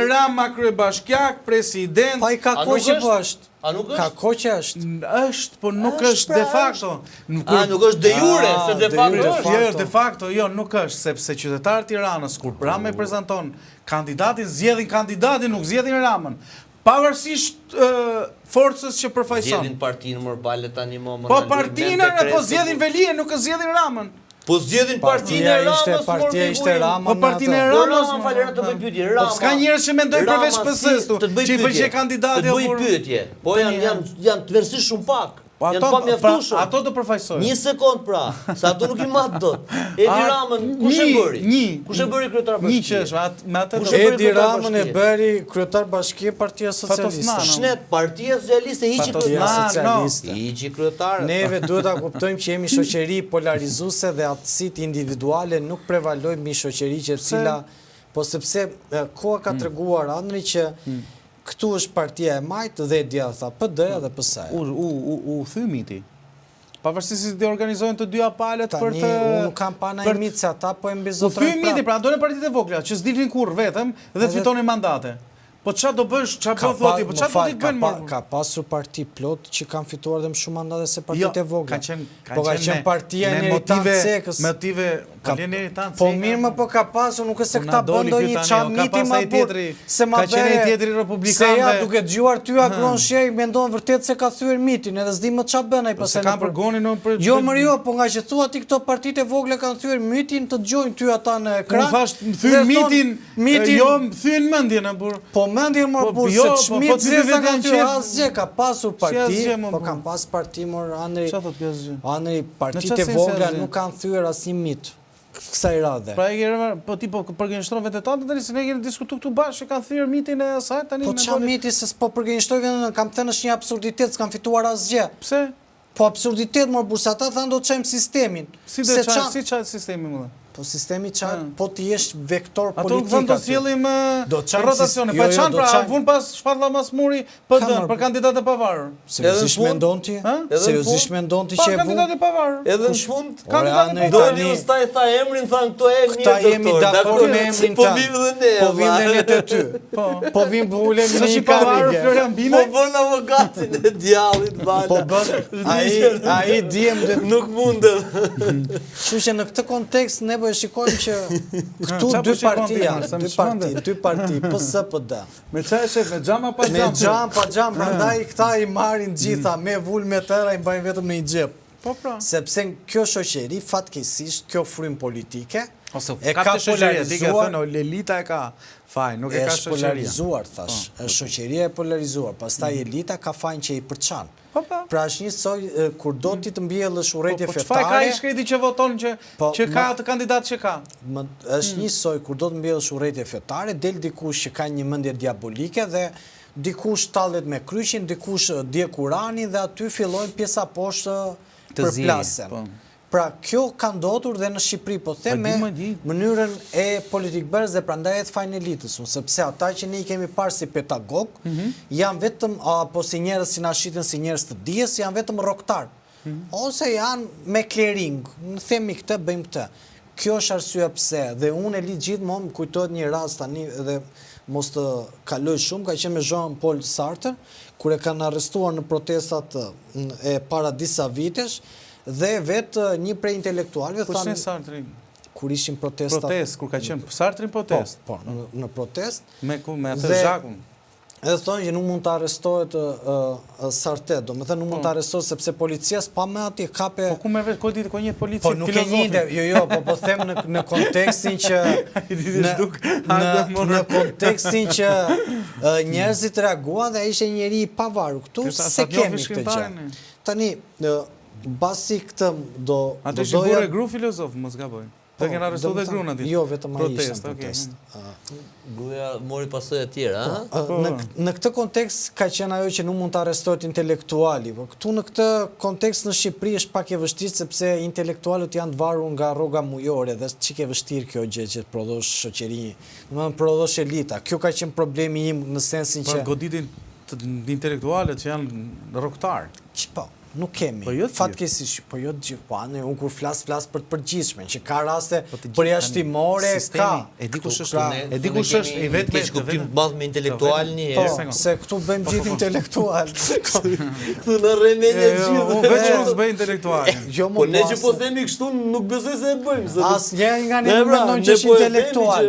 Rama kryebashkiak, president. Pa i ka koqë po është. A nuk është? Ka koqë është. Është, po nuk është de facto. Nuk është de jure, se de facto është. De facto, jo, nuk është, sepse qytetarët Tiranës, kur Rama i prezanton kandidatin, zgjedhin kandidatin, nuk zgjedhin Ramën. pavarësisht forcës që përfaqëson. Zgjedhin partinë më bale tani më. Po partinë, po zgjedhin Velije, nuk e zgjedhin Ramën. Po zgjedhin partinë e Ramës, partia ishte Rama. Po partinë e Ramës, falëra të bëj pyetje. Po s'ka njerëz që mendojnë përveç PS-s, që i pëlqej kandidati apo. Të bëj pyetje. Po janë të vërtetë shumë pak. Janë pa mjaftueshëm. Ato do përfaqësojnë. Një sekond pra, se ato nuk i mat dot. Edi Ramën kush e bëri? Kush e bëri kryetar bashkie? Një që është me atë Edi Ramën e bëri kryetar bashkie Partia Socialiste. Shnet, Partia Socialiste hiqi socialiste. Hiqi kryetar. Neve duhet ta kuptojmë që jemi shoqëri polarizuese dhe aftësitë individuale nuk prevalojnë mbi shoqëri që cila po sepse koha ka treguar Andri që këtu është partia e majtë dhe e djatha PD-ja dhe PS-ja. U thy miti. Pavarësisht se të organizojnë të dyja palët për të... Tani, unë kam pa në mitë se ata po e mbizotërën prapë. U thy miti, pra ndonë partitë e vogla, që s'dilin kur vetëm dhe të fitonin mandate. Po qa do bësh, qa po thoti, po qa do t'i bëjnë mërë? Ka pasur parti plot që kanë fituar dhe më shumë mandate se partitë e vogla. Po ka qenë partia e Neritan Cekës. Motive, Neritan Cekës. Po mirë më po ka pasur, nuk e se këta bëndo një qamiti ma burë. Se ma bere, se ja duke gjuar ty Agron Shej, me ndonë vërtet se ka thyër mitin, edhe s'di më qa bëna i pëse në për... Jo mërë jo, po nga që thua ti këto partitë e vogla kanë thyër mitin, të gjojnë ty ata në ekran. Unë thash, thyër mitin, jo thyën mëndjen, mendje më burë, se të shmitë zeza kanë qërë asgje, ka pasur parti, po kanë pas parti mërë, Andri, partitë e vogla nuk kanë thyër as një mitë, kësaj radhe. Pra e kërë, po ti po përgjenjështron vetë tatë, tani se ne kemi diskutu këtu bashkë, kanë thyër mitin e asaj, tani... Po qa miti, se po përgjenjështron vetë, kam thënë është një absurditet, s'kan fituar asgje. Pse? Po absurditet më burë, se ata thënë do të qajmë sistemin. Si qajtë sistemi më dhe? Po sistemi qanë, po t'i jesh vektor politika. Ato nuk vënd do s'jellim rotacione, pa qanë pra, vun pas shpatla mas muri për kandidatë pavarur. Seriozisht mendon ti? Seriozisht mendon ti që e vun? Pa kandidatë pavarur. Edhe në fund, kandidatë dojnë ju sta e tha emrin, thanë këto e mirë doktor. Këta jemi dakord me emrin ta. Po vim dhe ne. Po vim dhe ne të ty. Po vim bëhulem në një karrige. Po bën avokatin e djallit bala. Po bën, ai diem dhe nuk mundem. Kështu që në këtë kontekst ne e shikojmë që këtu dy parti, PS-PD. Me qa e shef, me gjama pa gjama? Me gjama pa gjama, prandaj këta i marrin gjitha, me vull me tëra i mbajnë vetëm në i gjep. Sepse kjo shoqëri, fatkeqësisht, kjo frymë politike, e ka polarizuar. Elita e ka fajnë, nuk e ka shoqëria. Është polarizuar, thash. Shoqëria e polarizuar, pastaj elita ka fajnë që i përçan. Pra është njësoj, kur do ti të mbjellësh urrëtie fetare... Po çfarë ka i shkreti që voton që ka të kandidat që ka? është njësoj, kur do të mbjellësh urrëtie fetare, del dikush që ka një mendje diabolike dhe dikush tallet me kryqin, dikush dje Kur'anin dhe aty fillojnë pjesa poshtë për plasen. Pra, kjo ka ndodhur dhe në Shqipëri, po the me mënyrën e politikbërës dhe prandaj e të fajnë elitës, sepse ata që ne i kemi parë si pedagog, janë vetëm, apo si njerëz si na shitin si njerëz të dijes, janë vetëm rroktar. Ose janë me clearing, në themi këtë, bëjmë këtë. Kjo është arsye pse, dhe unë e li gjithmonë, më kujtohet një rast tani dhe mos të kaloj shumë, ka qenë me Jean-Paul Sartre, kur e kanë arrestuar në protestat e para disa vitesh, dhe vetë një prej intelektualve thanë... Po shne Sartrin? Kur ishin protestat... Protest, kur ka qenë Sartrin protest? Po, në protest. Me atë zhakun? Edhe thonë që nuk mund të arrestohet Sartre, do me thënë nuk mund të arrestohet sepse policia s'pa me ati kape... Po ku me vetë, ko njët policia filozofin? Po nuk e njënde, jo, po them në kontekstin që... Në kontekstin që njerëzit reaguan dhe ishe njeri i pavaru. Këtu se kemi këtë gjë. Tani... Basi këtë do doja... Atë ishë bure e gru filozof, mos ga bojnë. Dhe kënë arrestu dhe gru në ditë. Jo, vetëm a ishtë në protest. Gruja mori pasoj e tjera, ha? Në këtë kontekst ka qenë ajo që nuk mund të arrestojt intelektuali. Këtu në këtë kontekst në Shqipëri është pak e vështirë, sepse intelektualet janë të varur nga rroga mujore, dhe që ke vështirë kjo gjë që të prodhosh shoqëri, në prodhosh elita. Kjo ka qenë problemi im në sensin që... Pra goditin intelektualet që janë rroktar. Që nuk kemi, fatkeqësisht, po jo të gjithë, po unë kur flas për të përgjithshme, që ka raste përjashtimore, ka. E di kush është, i vetë keq kuptim të madh me intelektual një herë. Po, se këtu bëjmë gjithë intelektual. Këtu në rrëmenje gjithë. Unë veç unë s'bëj intelektual. Po ne që po themi kështu, nuk besoj se e bëjmë. Asnjëri nga ne nuk mendon që është intelektual.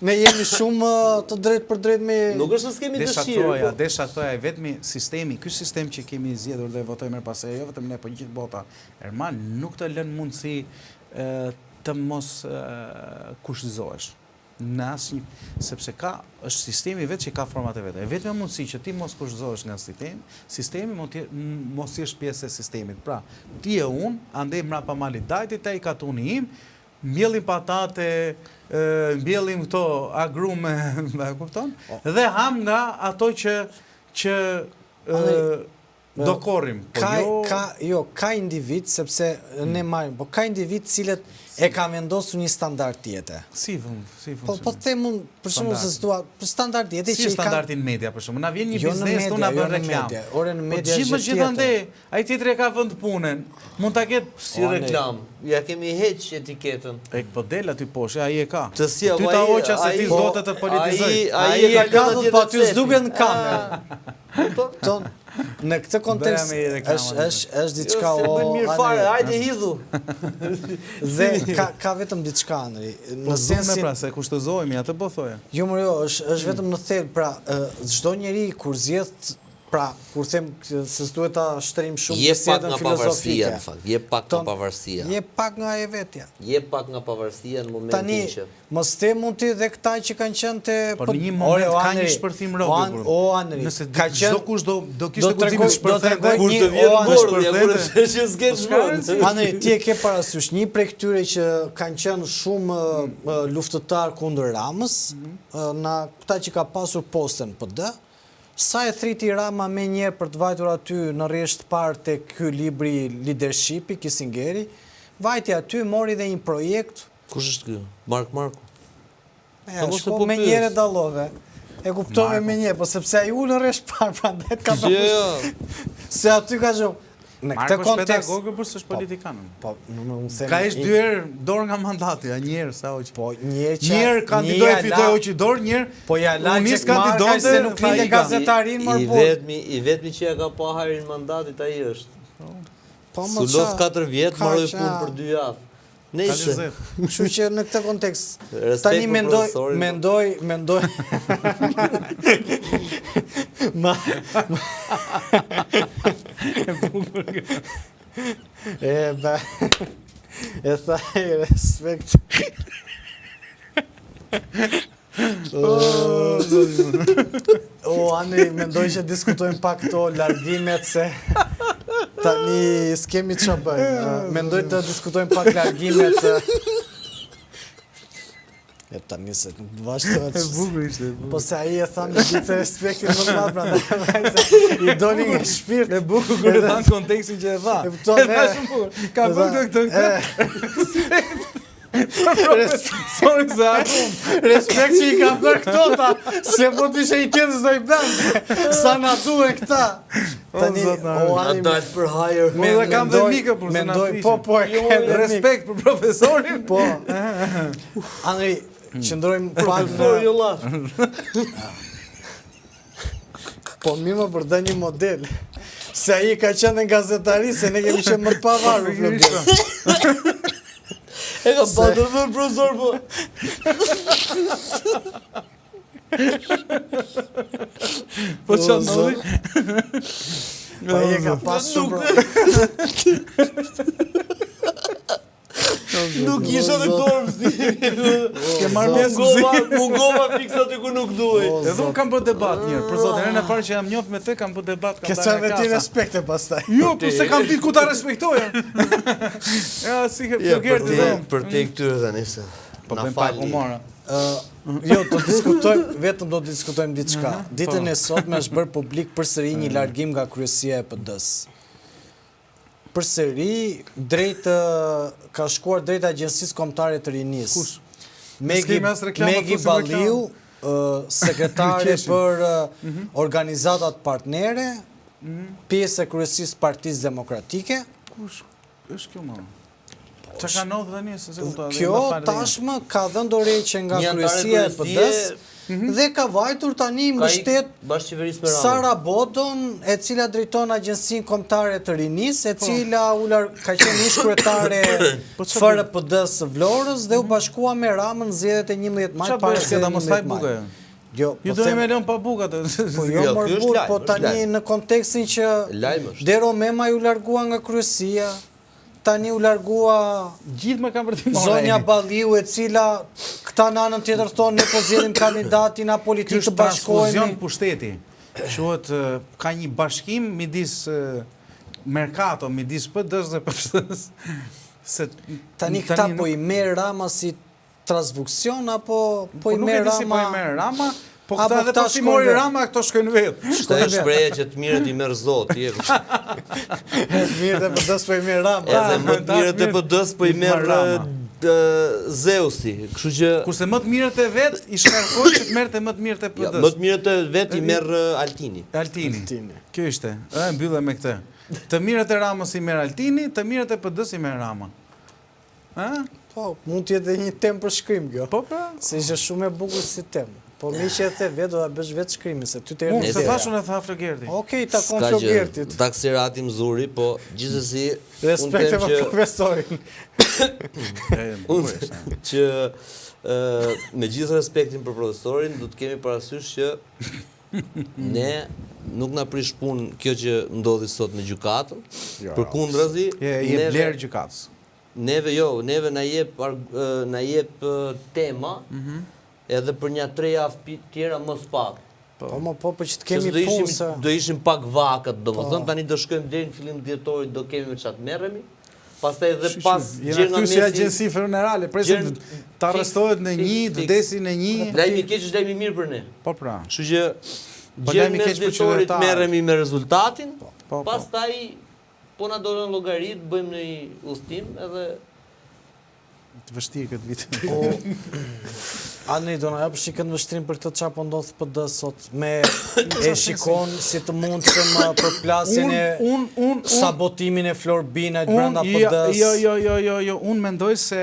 ne jemi shumë të drejt për drejt me... Nuk është se s'kemi dëshirë. Desha thoja, vetëmi sistemi, ky sistem që kemi zgjedhur dhe votojmë pas jo vetëm ne, po gjithë bota, Erman, nuk të lën mundësi të mos kushtizohesh. Në asnjë, sepse është sistemi vetë që ka format e veta. E vetëm mundësi që ti mos kushtizohesh nga sistemi mos jesh pjesë e sistemit. Pra, ti e unë, andej mrapa malit dajtit, ai katuni im, mbjellim patate, mbjellim këto agrume, kupton? Dhe ham nga ato që do korrim. Ka individ, sepse ne marrim, po ka individ cilët e ka vendosur një standard tjetër. Si funksionon? Po them unë, për shembull se s'dua, për standard tjetër që i ka... Si standardin media, për shembull, na vjen një biznes, tu na bën reklamë. Ore në media është gjithandej, ai tjetri ka vend punën. Mund ta ketë si reklam. Ja kemi heq etiketën. Po del aty poshtë, ai e ka. Ty ta hoqa se ti s'do të politizoj. Ai e ka, po aty s'duket në kamerë. Në këtë kontekst është diçka bën mirë fare, hajde hidhu. Dhe ka vetëm diçka Andri, në sensin pra se kushtozohemi, atë po thoja. Jo, është vetëm në thellë, pra çdo njeri kur zgjedh, pra kur them se s'duhet ta shtrim shumë bisedën filozofike. Je pak nga pavarësia. Je pak nga e vetja. Je pak nga pavarësia në momentin që mos te mund ti dhe këta që kanë qenë te por në një moment ka një shpërthim rrobi. O Andri, nëse çdo kush do kishte guximin shpërthente kur të vjen bordi, që s'ket shkruan. Andri, ti e ke parasysh një prej këtyre që kanë qenë shumë luftëtar kundër Ramës, na këta që ka pasur postën PD, sa e thriti Rama me njerë për të vajtur aty në rresht parë të ky libri Leadershipi, Kissingeri, vajti aty, mori dhe një projekt. Kush është ky? Marku? Shko me njerë e dalove. E kuptove me njerë, po sepse ai ullë në rresht parë, pra ndet ka se aty ka shumë. Në këtë kontekst... pedagogë për së është politikanën. Ka ish dyherë dorë nga mandati, a njerë, sa oqë. Po njerë që... Njerë kandidoj fitoj oqë dorë, njerë... Po ja la që marka se nuk linde gazetarin mërë po. I vetmi që ja ka pa harin mandatit a i është. Sulos 4 vjetë, marroj punë për 2 javë. Nëjse. Kështu që në këtë kontekst, tani mendoj... E thaj respekt. Andri, mendoj që diskutojmë pak këto largimet se tani s'kemi që bëjmë. Mendoj të diskutojmë pak largimet. E tani se nuk vazhtojnë që... Po se aji e thamë në gjithë respektin më të madh, pra i doni nga shpirt. E bukur kërë e thamë kontekstin që e tha. E tha shumë bukur. Ka bërë këtë. Respekt që i ka bërë këto ta, se po të ishe i tjetës do i bëndë, sa na duhe këta. Tani, a dajtë për hajër. Me dhe kam dhe mika për se na fishin. Po, e ke dhe respekt për profesorin. Po, Andri, qëndrojmë pak në... Profesor jo lafë. Po, mirë më përda një model. Se aji ka qenë në gazetari, se ne kemi qenë më të pavarur. E ka pa të vërë, profesor, po. Po që nëri? Po e ka pas shumë... Nuk isha dhe këtorë, ke marrë mesë mungova fiksa të ku nuk duhet. Edhe unë kam bërë debat njërë, për zotë, herën e parë që jam njoft me te, kam bërë debat, kam dalë nga kasa. Ke ti respekte pastaj. Jo, po se kam ditë ku ta respektoja. Ja, si ke përgerë të dhe. Për te këtyre dhe njëse. Po bëjmë pak humora. Jo, vetëm do të diskutojmë diçka. Ditën e sotme është bërë publik përsëri një largim nga kryesia e PD-s. Përsëri ka shkuar drejt Agjencisë Kombëtare të Rinisë. Kush? Megi Balliu, sekretare për organizatat partnere, pjesë e kryesisë Partisë Demokratike. Kush është kjo më? Që ka ndodhur tani se kuptoj. Kjo tashmë ka dhënë dorë që nga kryesia e PD-s dhe ka vajtur tani mbështet bashkëqeverisë me Ramën. Sara Bodon, e cila drejton Agjencinë Kombëtare të Rinisë, e cila ka qenë ish kryetare FRPD-s së Vlorës dhe u bashkua me Ramën zgjedhjet e 11 maj para se 11 maj. Ju do me lënë pa buka të... Po jo mërë burë, po tani në kontekstin që Dero Mema ju largua nga kryesia, tani u largua gjithë me kam vërtimore. Zonja Balliu, e cila këta në anën tjetër thonë ne po zgjedhim kandidatin a politik të bashkohemi. Transfuzion pushteti. Quhet ka një bashkim midis Mercato, midis PD-s dhe PS-s. Tani këta po i merr Rama si transfuksion apo po i merr Rama, po këta edhe po si mori Rama, këto shkojnë vetë. Shtë e shpreje që të mirët i merë Zotë. Të mirët e PD-s po i merr Rama. Edhe më të mirët e PD-s po i merë Zeusi. Kurse më të mirët e vetë, i shkarkoj që të merët e më të mirët e PD-s. Më të mirët e vetë i merë Altini. Altini. Kjo ishte. Mbyllë me këtë. Të mirët e Ramës i merë Altini, të mirët e PD-s i merë Rama. Po, mund t'jetë dhe një temë për shkrim kjo. Po, pra. Se ishte shumë e bukur si temë. Po mi që e the vetë, do da bësh vetë shkrimi, se ty të Unë, se thashun e tha Flogerti. Okej, takon Flogertit. Taksirati Mzuri, po gjithësësi... Respekt e më profesorin. Unë që me gjithë respektin për profesorin, do të kemi parasysh që ne nuk na prish punë kjo që ndodhi sot me gjykatën, përkundrazi... Je blerë gjykatës. Neve na jep tema edhe për një 3 javë tjera më pak. Po që të kemi punë se... Do ishim pak vakët, do më thënë, tani do shkojmë deri në fillim dhjetorit, do kemi me qatë merremi, pastaj edhe pas gjë nga mesi... agjensi funerale, presim të arrestohet në 1, të desi në 1... Lajmi keq është lajmi mirë për ne. Po pra. Kështu që gjë mes dhjetorit merremi me rezultatin, pastaj po na dolën llogarit, bëjmë në udhtim edhe të vështirë këtë vit. Ani, do na japësh shikën vështrim për këtë çfarë po ndodh PD sot me e shikon si të mundshëm përplasjen e sabotimin e Flor Binajt brenda PD-s. Jo, unë mendoj se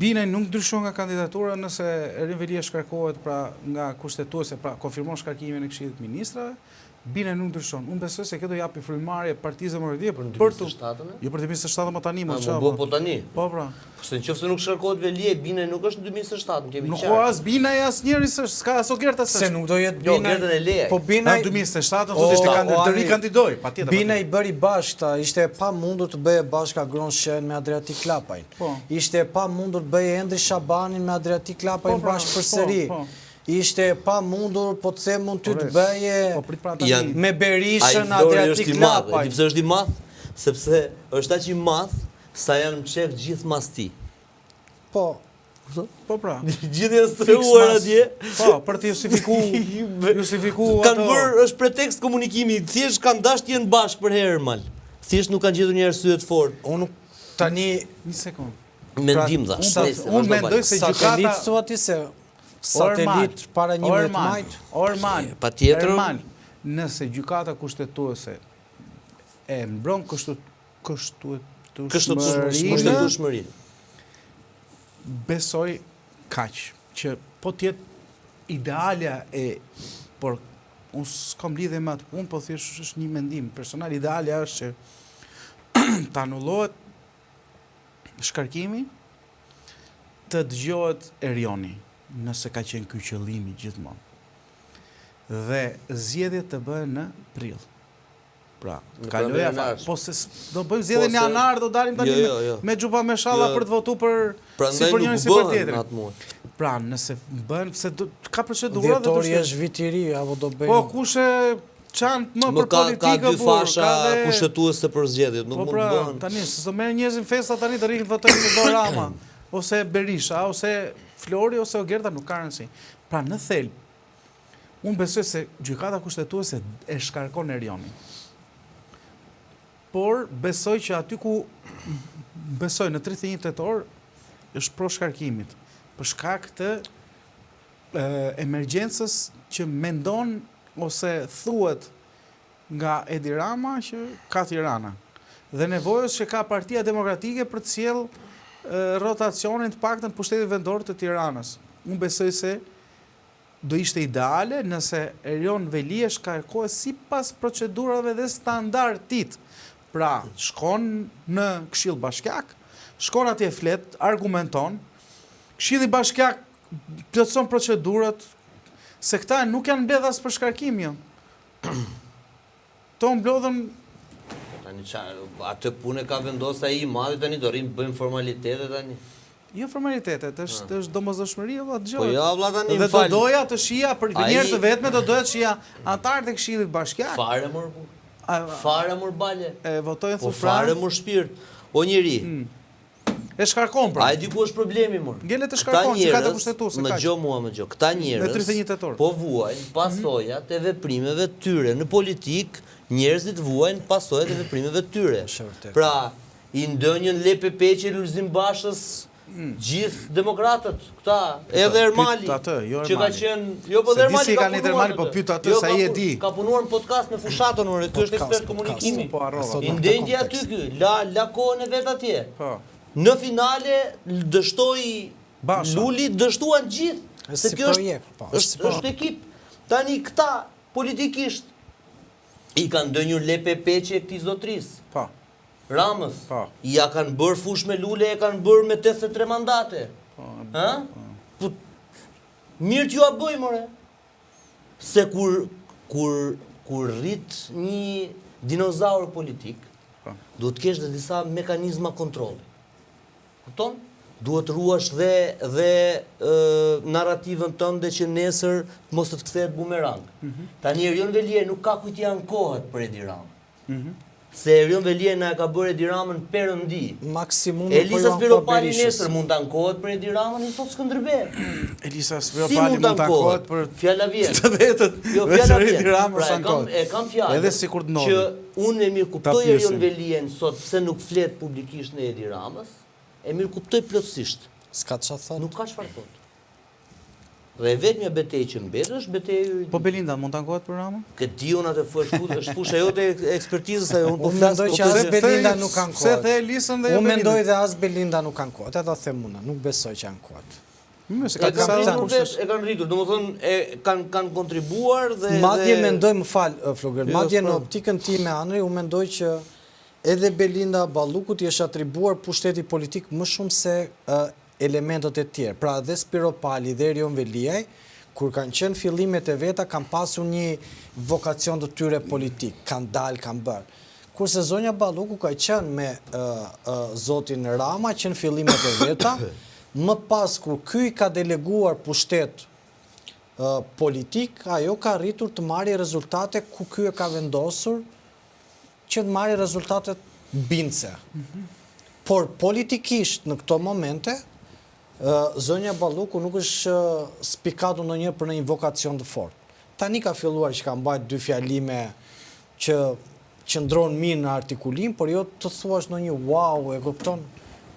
Binaj nuk ndryshon nga kandidatura nëse Erin Velia shkarkohet pra nga kushtetuese, pra konfirmon shkarkimin e Këshillit të Ministrave. Binaj nuk ndryshon. Unë besoj se kjo do japi frymëmarrje Partisë Demokratike për të 27-ën. Jo për 27-ën, më tani më çfarë. Po tani. Po pra. Se nëse nuk shkarkohet Velia, Binaj nuk është në 2027-ën, kemi qartë. Nuk ka as Binaj as njëri s'ka as Ogerta se nuk do jetë Binaj. Jo, Binaj. Ogertën e leje. Po Binaj në 2027-ën thotë ishte të rikandidoj, patjetër. Binaj bëri bashkë, ishte e pamundur të bëje bashkë Agron Shen me Adriatik Klapajn. Ishte e pamundur të bëje Endri Shabanin me Adriatik Klapajn bashkë përsëri. Ishte pa mundur, po të them mund ty të bëje me Berishën Adriatik Klapaj. Pse është i madh? Sepse është aq i madh sa janë shef gjithë mas ti. Po pra. Gjithë janë strehuar atje. Po, për të justifikuar kanë bërë është pretekst komunikimi, thjesht kanë dashur të jenë bashkë për herë mal. Thjesht nuk kanë gjetur një arsye të fortë. Unë tani një sekond. Mendim dhash. Unë mendoj se gjykata thuat se satelit para 11 majt. Orman, patjetër. Nëse gjykata kushtetuese e mbron kushtetueshmërinë, besoj kaq që po tjetë idealja por unë s'kam lidhje me atë punë, po thjesht është një mendim personal. Idealja është që të anullohet shkarkimi, të dëgjohet Erioni, nëse ka qenë ky qëllimi gjithmonë. Dhe zgjedhjet të bëhen në prill. Pra, kaloja po se do bëjmë zgjedhjen në janar, do dalim tani me xhupa me shalla për të votuar si për njërin si për tjetrin. Pra, nëse bën se ka procedura dhe dhjetori është vit i ri apo do bëjmë. Po kush e çan më për politikë ka dy fasha kushtetuese për zgjedhjet, nuk mund të bëhen. Tani se do merr njerëzin festa tani të rinë votojnë me Rama ose Berisha ose Flori ose Ogerta, nuk ka rëndësi. Pra, në thelb unë besoj se gjykata kushtetuese e shkarkon Erionin. Por besoj që aty ku besoj në 31 tetor është pro shkarkimit. Për shkak të emergjencës që mendon ose thuhet nga Edi Rama që ka Tirana. Dhe nevojës që ka Partia Demokratike për të sjellë rotacionin të paktën pushtetit vendor të Tiranës. unë besoj se do ishte ideale nëse Erion Velia shkarkohet sipas procedurave dhe standardit. Pra, shkon në Këshill Bashkiak, shkon atje flet, argumenton, Këshilli Bashkiak plotëson procedurat, se këta nuk janë mbledh as për shkarkim, jo. To mblodhen. Tani atë punë ka vendosur ai i madh, tani do rrim bëjmë formalitete tani. Jo formalitetet, është domosdoshmëria, valla dëgjoj. Po ja valla tani dhe do doja të shija për njërë të vetme, do doja të shija antarët e Këshillit Bashkiak. Fare mor. Fare mor bale. E votojnë po fare mor shpirt. O njeri. E shkarkon pra. Ai diku është problemi mor. Ngelet e shkarkon që ka të kushtetuese. Më gjo mua, më gjo. Këta njerëz po vuajnë pasojat e veprimeve të tyre në politik, njerëzit vuajnë pasojat e veprimeve të tyre. Pra, i ndonjën LPP që Lulzim Bashës gjithë demokratët, këta, edhe Ermali, që ka qenë, jo po dhe Ermali ka punuar, po pyet atë sa i e di. Ka punuar në podcast me Fushatën, ky është ekspert komunikimi. I ndendje aty ky, la kohën e vet atje. Në finale dështoi Luli, dështuan gjithë, se kjo është ekip. Tani këta politikisht i kanë ndonjë LPP që e këtij zotrisë. Ramës, ja kanë bërë fush me Lule, e kanë bërë me 83 mandate. Mirë t'ju a bëj, more. Se kur rrit një dinozaur politik, duhet kesh dhe disa mekanizma kontroli. Kupton? Duhet ruash dhe narrativën tënde që nesër mos të kthehet bumerang. Tani Erion Velia nuk ka kujt i ankohet për Edi Ramën. Se Erion Velia na e ka bërë Edi Ramën perëndi. Maksimum Elisa Spiropali nesër mund të ankohet për Edi Ramën, i thot Skënderbeu. Elisa Spiropali mund të ankohet për fjala vjetër. Të vetët. Jo fjala Edi Ramës vjetër. E kam fjalë. Edhe sikur të ndodhi. Që unë e mirë kuptoj Erion Velian sot pse nuk flet publikisht në Edi Ramës, e mirë kuptoj plotësisht. S'ka çfarë thot. Nuk ka çfarë thot. Dhe vetëm betejë që mbet është betejë. Po Belinda mund të ankohet për Ramën? Këtë diun atë është fusha jote ekspertizës, ajo unë po flas. Unë mendoj që as Belinda nuk ankohet. Se the Elisën dhe jo Belinda. Unë mendoj dhe as Belinda nuk ankohet, edhe them unë, nuk besoj që ankohet. E kanë rritur, domethënë kanë kontribuar dhe madje mendoj, më fal, Flogër, madje në optikën time Andri, unë mendoj që edhe Belinda Ballukut i është atribuar pushteti politik më shumë se elementët e tjerë. Pra dhe Spiropali dhe Erion Veliaj, kur kanë qenë fillimet e veta, kanë pasur një vokacion të tyre politik, kanë dalë, kanë bërë. Kurse zonja Balluku ka qenë me zotin Rama, qenë fillimet e veta, më pas kur ky ka deleguar pushtet politik, ajo ka rritur të marrë rezultate ku ky e ka vendosur që të marrë rezultatet bindse. Por politikisht në këto momente, zonja Balluku nuk është spikatu ndonjëherë për një vokacion të fortë. Tani ka filluar që ka mbajtur 2 fjalime që qëndron mirë në artikulim, por jo të thuash ndonjë wow, e kupton?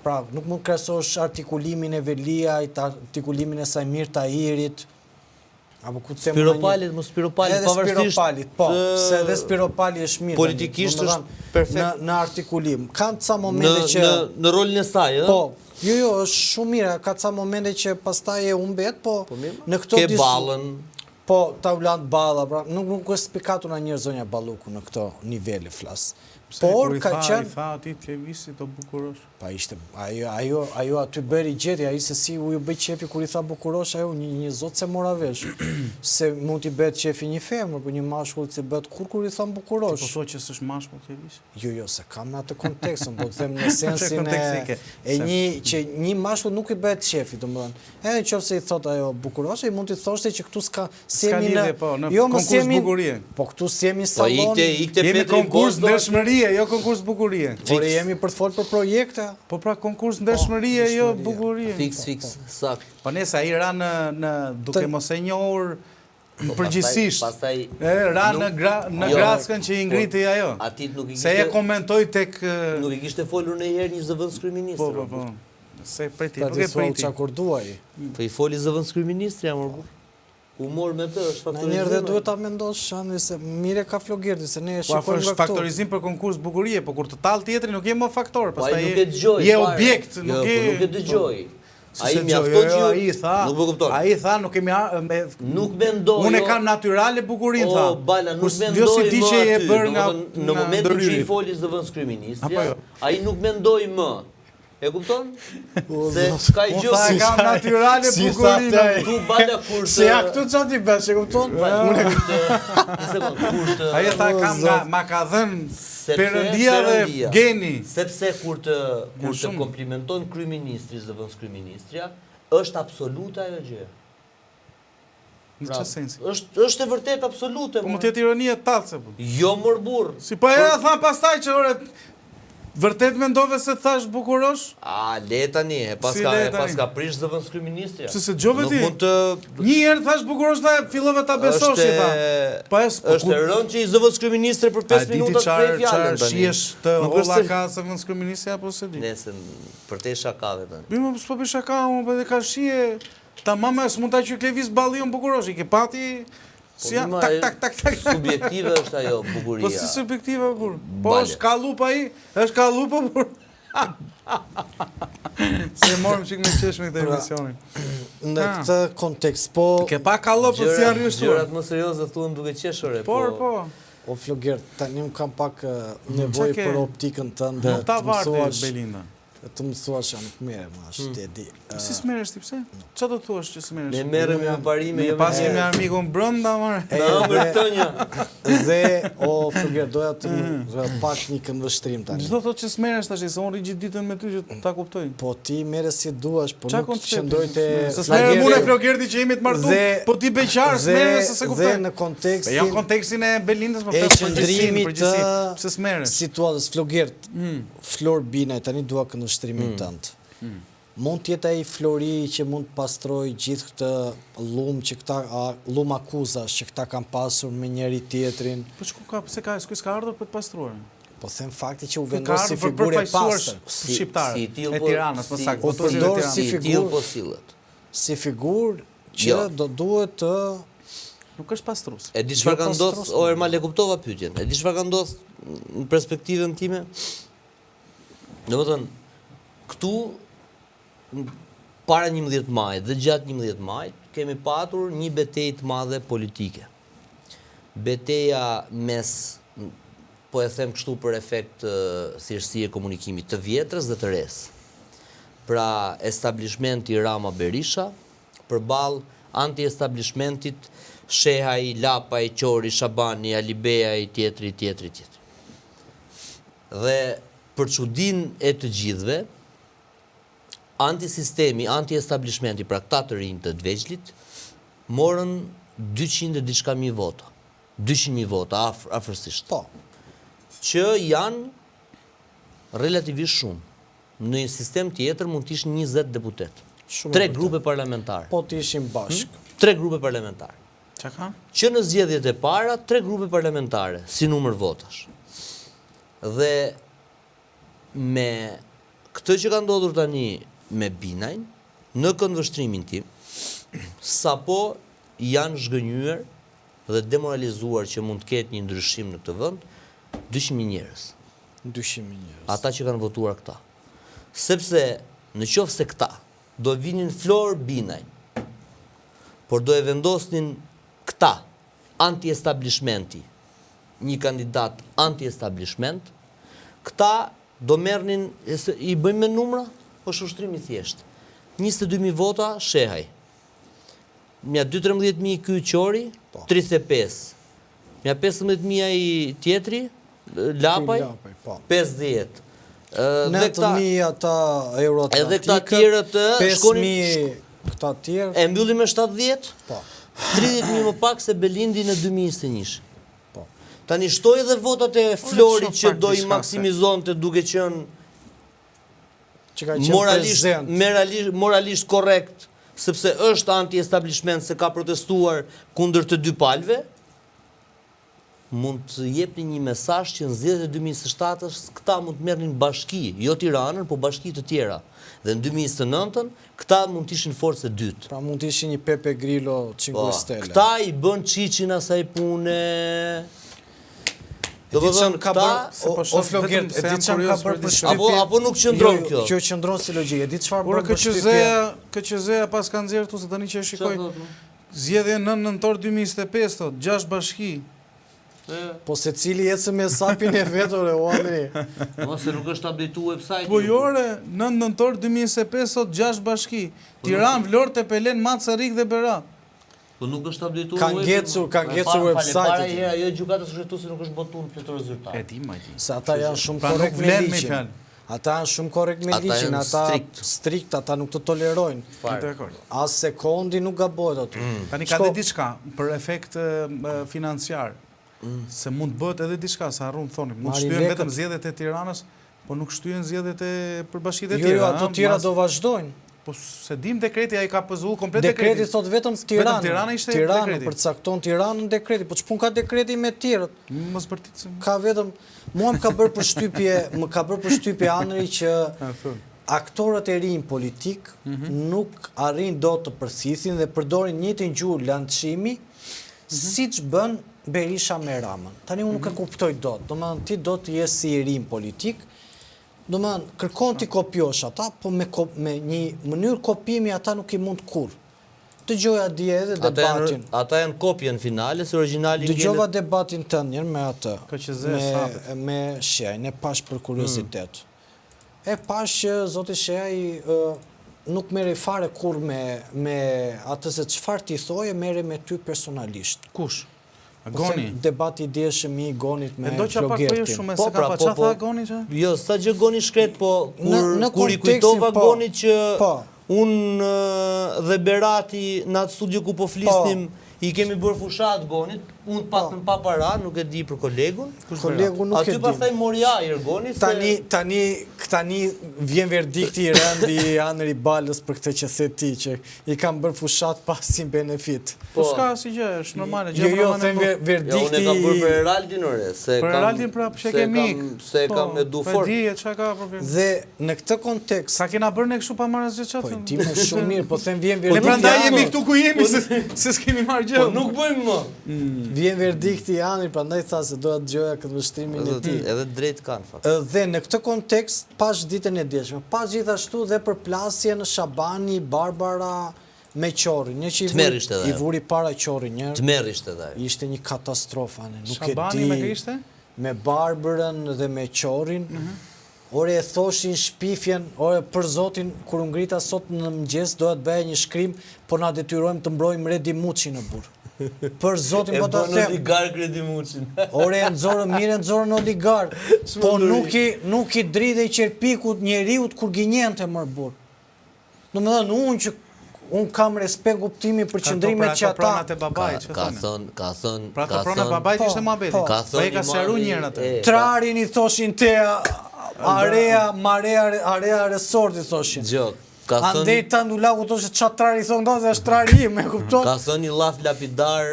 Pra, nuk mund krahasosh artikulimin e Veliajt, artikulimin e Sajmir Tahirit, apo ku them Spiropalit, mos Spiropalit pavarësisht. Po, se edhe Spiropali është mirë. Politikisht është perfekt në artikulim. Kanë ca momente që në rolin e saj, ëh? Po, jo, është shumë mirë, ka ca momente që pastaj e humbet, po në këto ke ballën. Po, taulant balla, pra, nuk është spikatu në një zonja Balluku në këto nivele flas. Por ka qenë tha aty Klevisit o bukurosh. Pa ishte ajo aty bëri gjeti, ai se si u bë qefi kur i tha bukurosh, ajo një zot se mora vesh. Se mund t'i bëhet qefi një femër, por një mashkull që bëhet kur i thon bukurosh. Po thotë që s'është mashkull Klevis? Jo, se kam në atë kontekstin, po të them në sensin e një mashkull nuk i bëhet qefi, domethënë. Edhe nëse i thot ajo bukurosh, ai mund t'i thoshte që këtu s'ka semi në konkurs bukurie. Po këtu semi sallon. Jemi konkurs ndershmërie, jo konkurs bukurie. Por jemi për të folur për projekte. Po pra konkurs ndershmërie, jo bukurie. Fiks, sakt. Po nesa ai ra në duke mos e njohur përgjithsisht. Ra në grackën që i ngriti ajo. Se e komentoi tek nuk i kishte folur ndonjëherë një zëvendës kryeminist. Po. Se priti, nuk e priti. Çka kur duaj. Po i foli zëvendës kryeministri amor. Humor me të është faktorizim. Në njerë dhe duhet ta mendosh shani se mire ka Flogirdi, se ne shikojmë nga këtu. Po faktorizim për konkurs bukurie, po kur të tallë tjetri nuk je më faktor, pastaj je objekt, nuk e dëgjoj. Ai mjafton që ai tha, nuk më kupton. Ai tha nuk kemi nuk mendoj. Unë kam natyrale bukurinë tha. O bala, nuk mendoj në momentin që i foli zëvendës kryeministri, ai nuk mendoi më. E kupton? Se ka gjë si kam natyrale bukurinë. Tu bala kur se ja këtu çfarë ti bësh, e kupton? Unë një sekond, ai tha ma ka dhënë Perëndia dhe geni. Sepse kur të komplimenton kryeministri zëvendës kryeministria, është absolute ajo gjë. Në çfarë sensi? Është e vërtet absolute. Po mund të jetë ironia tallse. Jo mor burr. Si po ja tha pastaj që ore vërtet mendove se thash bukurosh? A, le tani, e paska prish zëvendës kryeministria. Pse se dëgjove ti? Nuk mund të një herë thash bukurosh dhe fillove ta besosh tha. Është rënë që i zëvendës kryeministri për 5 minuta të thej fjalën tani. Shihesh të holla ka zëvendës kryeministri apo se di? Nëse për te shakave tani. Bim s'po bëj shaka, unë po dhe ka shije. Tamam, s'mund ta qyt lëviz ballion bukurosh, i ke pati si tak. Subjektive është ajo bukuria. Po si subjektive burr? Po është ka lup ai, është ka lup burr. Se morëm çik me qesh me këtë emisionin. Në këtë kontekst, po ke pa kallo po si janë rryshtuar. Gjërat më serioze thuan duke qeshore, po. O Floger, tani më kam pak nevojë për optikën tënde. Nuk ta vartesh Belinda. Të mësuash janë të mirë, ma është të di. Si s'meresh ti pse? Qa do të thuash që s'meresh? Ne merrem me parime. Ne pas kemi armikun brënda, marë. Në ëmbër tënja. Dhe, o Floger, doja të pak një këndvështrim tani. Çdo thotë që s'meresh tash, se unë rigjit ditën me ty që ta kuptoj. Po ti mere si duash, po nuk qëndroj të... Se s'merem unë e Flogerti që jemi të martu, po ti beqar, s'merem se se kuptoj. Dhe në kontekstin... Jo kontekstin e Belindës, e qëndrimit të situatës Flogert, Flor Binaj, tani dua këndvështrimin tëndë. Mund t'jetë ai Flori që mund të pastroj gjithë këtë lum akuzash që këta kanë pasur me njëri tjetrin. Po çku ka, pse ka, s'ka ardhur për të pastruar? Po them fakti që u vendos si figurë e pastër. Shqiptare, e Tiranës, më saktë. Po përdor si figurë po sillet. Si figurë që do duhet të... Nuk është pastrues. E di çfarë ka ndodhur, o Ermal e kuptova pyetjen. E di çfarë ka ndodhur në perspektivën time? Domethënë, këtu para 11 majit dhe gjatë 11 majit kemi patur një betejë të madhe politike. Beteja mes, po e them kështu për efekt thjeshtësie komunikimit, të vjetrës dhe të res. Pra establishmenti Rama Berisha përballë anti-establishmentit Shehaj, Lapaj, Qori, Shabani, Alibejaj, tjetri. Dhe për çudinë e të gjithëve, anti-sistemi, anti-establishmenti, pra këta të rinj të Dveçlit, morën 200 e diçka mijë vota. 200.000 vota, afërsisht. Po. Që janë relativisht shumë. Në një sistem tjetër mund të ishin 20 deputet. 3 grupe parlamentare. Po të ishin bashk. 3 grupe parlamentare. Çka ka? Që në zgjedhjet e para 3 grupe parlamentare si numër votash. Dhe me këtë që ka ndodhur tani me Binajn, në këndvështrimin tim, sapo janë zhgënjur dhe demoralizuar që mund të ketë një ndryshim në këtë vend, 200.000 njerëz. 200.000 njerëz. Ata që kanë votuar këta. Sepse në qoftë se këta do vinin Flor Binajn, por do e vendosnin këta anti-establishmenti, një kandidat anti-establishment, këta do merrnin, i bëjmë me numra, është ushtrimi thjesht. 22.000 vota Shehaj. Mja 13.000 ky Qori, 35. Mja 15.000 i tjetri, Lapaj, 50. 9.000 ata Euroatlantikët. Edhe këta tjerët 5.000 këta tjerë. E mbyllim me 70? Po. 30.000 më pak se Belindi në 2021. Po. Tani shtoj edhe votat e Florit që do i maksimizonte duke qenë moralisht korrekt, sepse është anti-establishment se ka protestuar kundër të dy palëve, mund të jepni një mesazh që në zgjedhjet e 2027-s këta mund të merrnin bashki, jo Tiranën, po bashki të tjera. Dhe në 2029-ën këta mund të ishin forcë e dytë. Pra mund të ishin një Pepe Grillo 5 Stelle. Këta i bën qiqin asaj pune. Do të thonë o Flogert, e di çfarë ka bërë për shtypje. Apo nuk qëndron kjo. Kjo qëndron si logjikë. E di çfarë bën për shtypje. KQZ-ja pas ka nxjerrë tu se tani që e shikoj. Zgjedhje 9 nëntor 2025 thot, 6 bashki. Po secili ecë me sapin e vet ore o Andri. Mos se nuk është updateuar website. Po jore 9 nëntor 2025 thot 6 bashki. Tiranë, Vlorë, Tepelen, Maca, Rik dhe Berat. Po nuk është updateuar. Ka ngecur website-in. Para herë ajo gjykatës kushtetuese nuk është botuar fletor zyrtar. E di më di. Se ata janë shumë korrekt me ligjin. Ata janë shumë korrekt me ligjin, ata strikt, ata nuk të tolerojnë. As sekundi nuk gabohet aty. Tani ka dhe diçka për efekt financiar. Se mund bëhet edhe diçka, sa harrum thonim. Mund shtyhen vetëm zgjedhjet e Tiranës, po nuk shtyhen zgjedhjet e përbashkitë e tjera. Jo, ato tjera do vazhdojnë. Po se dim dekreti, ai ka pëzu komplet dekreti. Dekreti Thot vetëm Tiranë. Tirana ishte Tiranë dekreti. përcakton Tiranën dekreti, po ç'pun ka dekreti me tjerët? Mos bërtit. Ka vetëm mua më ka bërë përshtypje Andri që aktorët e rinj politik nuk arrin dot të përsithin dhe përdorin njëjtin gjuhë landshimi siç bën Berisha me Ramën. Tani unë nuk e kuptoj dot. Domethënë ti do të je si i rinj politik, domethënë kërkon ti kopjosh ata, po me një mënyrë kopimi ata nuk i mund kurr. Dëgjoja dje edhe debatin. Ata janë kopje në finale, se origjinali ngjelet. Dëgjova debatin tënd njërë me atë. Me Shejn, e pash për kuriozitet. E pash që zoti Shejai nuk merri fare kur me atë se çfarë ti thoje, merri me ty personalisht. Kush? Goni? Debati djeshëm i Gonit me Flogertin. Do që pak për jo shumë, se ka pa qa tha Goni që? Jo, sa gjë Goni shkret, po kur i kujtova Goni që unë dhe Berati në atë studio ku po flisnim, i kemi bërë fushat Gonit, unë pak në pa para, nuk e di për kolegun. Kolegu nuk e di. Aty pastaj mori ajër Goni. Tani vjen verdikti i rënd i Anëri Balës për këtë që the ti, që i kam bërë fushat pasin benefit. Po s'ka si gjë, është normale. Jo, them verdikti... Unë e kam bërë për Eraldin, ore. Për Eraldin pra që kemik. Se kam edu fort. Për dije, që ka problem. Dhe në këtë kontekst... Sa kena bërë në kështu pa marrë asgjë qatë? Po, ti me shumë mirë, po them vjen verdikti... Ne prandaj jemi këtu ku jemi, se s'kemi marrë gjë. Po nuk bëjmë më. Vjen verdikti i Anëri, prandaj tha se doja të dëgjoja këtë vështrimin e tij. Edhe drejt kanë fakt. Dhe në këtë kontekst pash ditën e dielshme, pash gjithashtu dhe përplasje në Shabani, Barbara me Qorrin, një që i vuri para Qorrin një. Tmerrisht edhe. Ishte një katastrofë, nuk e di. Shabani me kë ishte? Me Barbarën dhe me Qorrin. Ore e thoshin shpifjen, ore për zotin, kur u ngrita sot në mëngjes, doja të bëja një shkrim, po na detyrojmë të mbrojmë Redi Muçin në burr. Për zotin po ta them. E bën oligark Redi Muçin. Ore e nxorën oligark, po nuk i dridhej qerpikut njeriut kur gënjente më burr. Domethënë unë kam respekt kuptimi për qëndrimet që ata... Pronat e babait, që thonë? Ka thënë... Pra të pronat babait ishte muhabeti. Ka thënë... Ka seru njërë atë. Trarin i thoshin te area resorti thoshin. Gjok. Andej të ndulaku thoshe qatë trari i thonë, dhe është trari im, e kupton? Ka thënë një laf lapidar...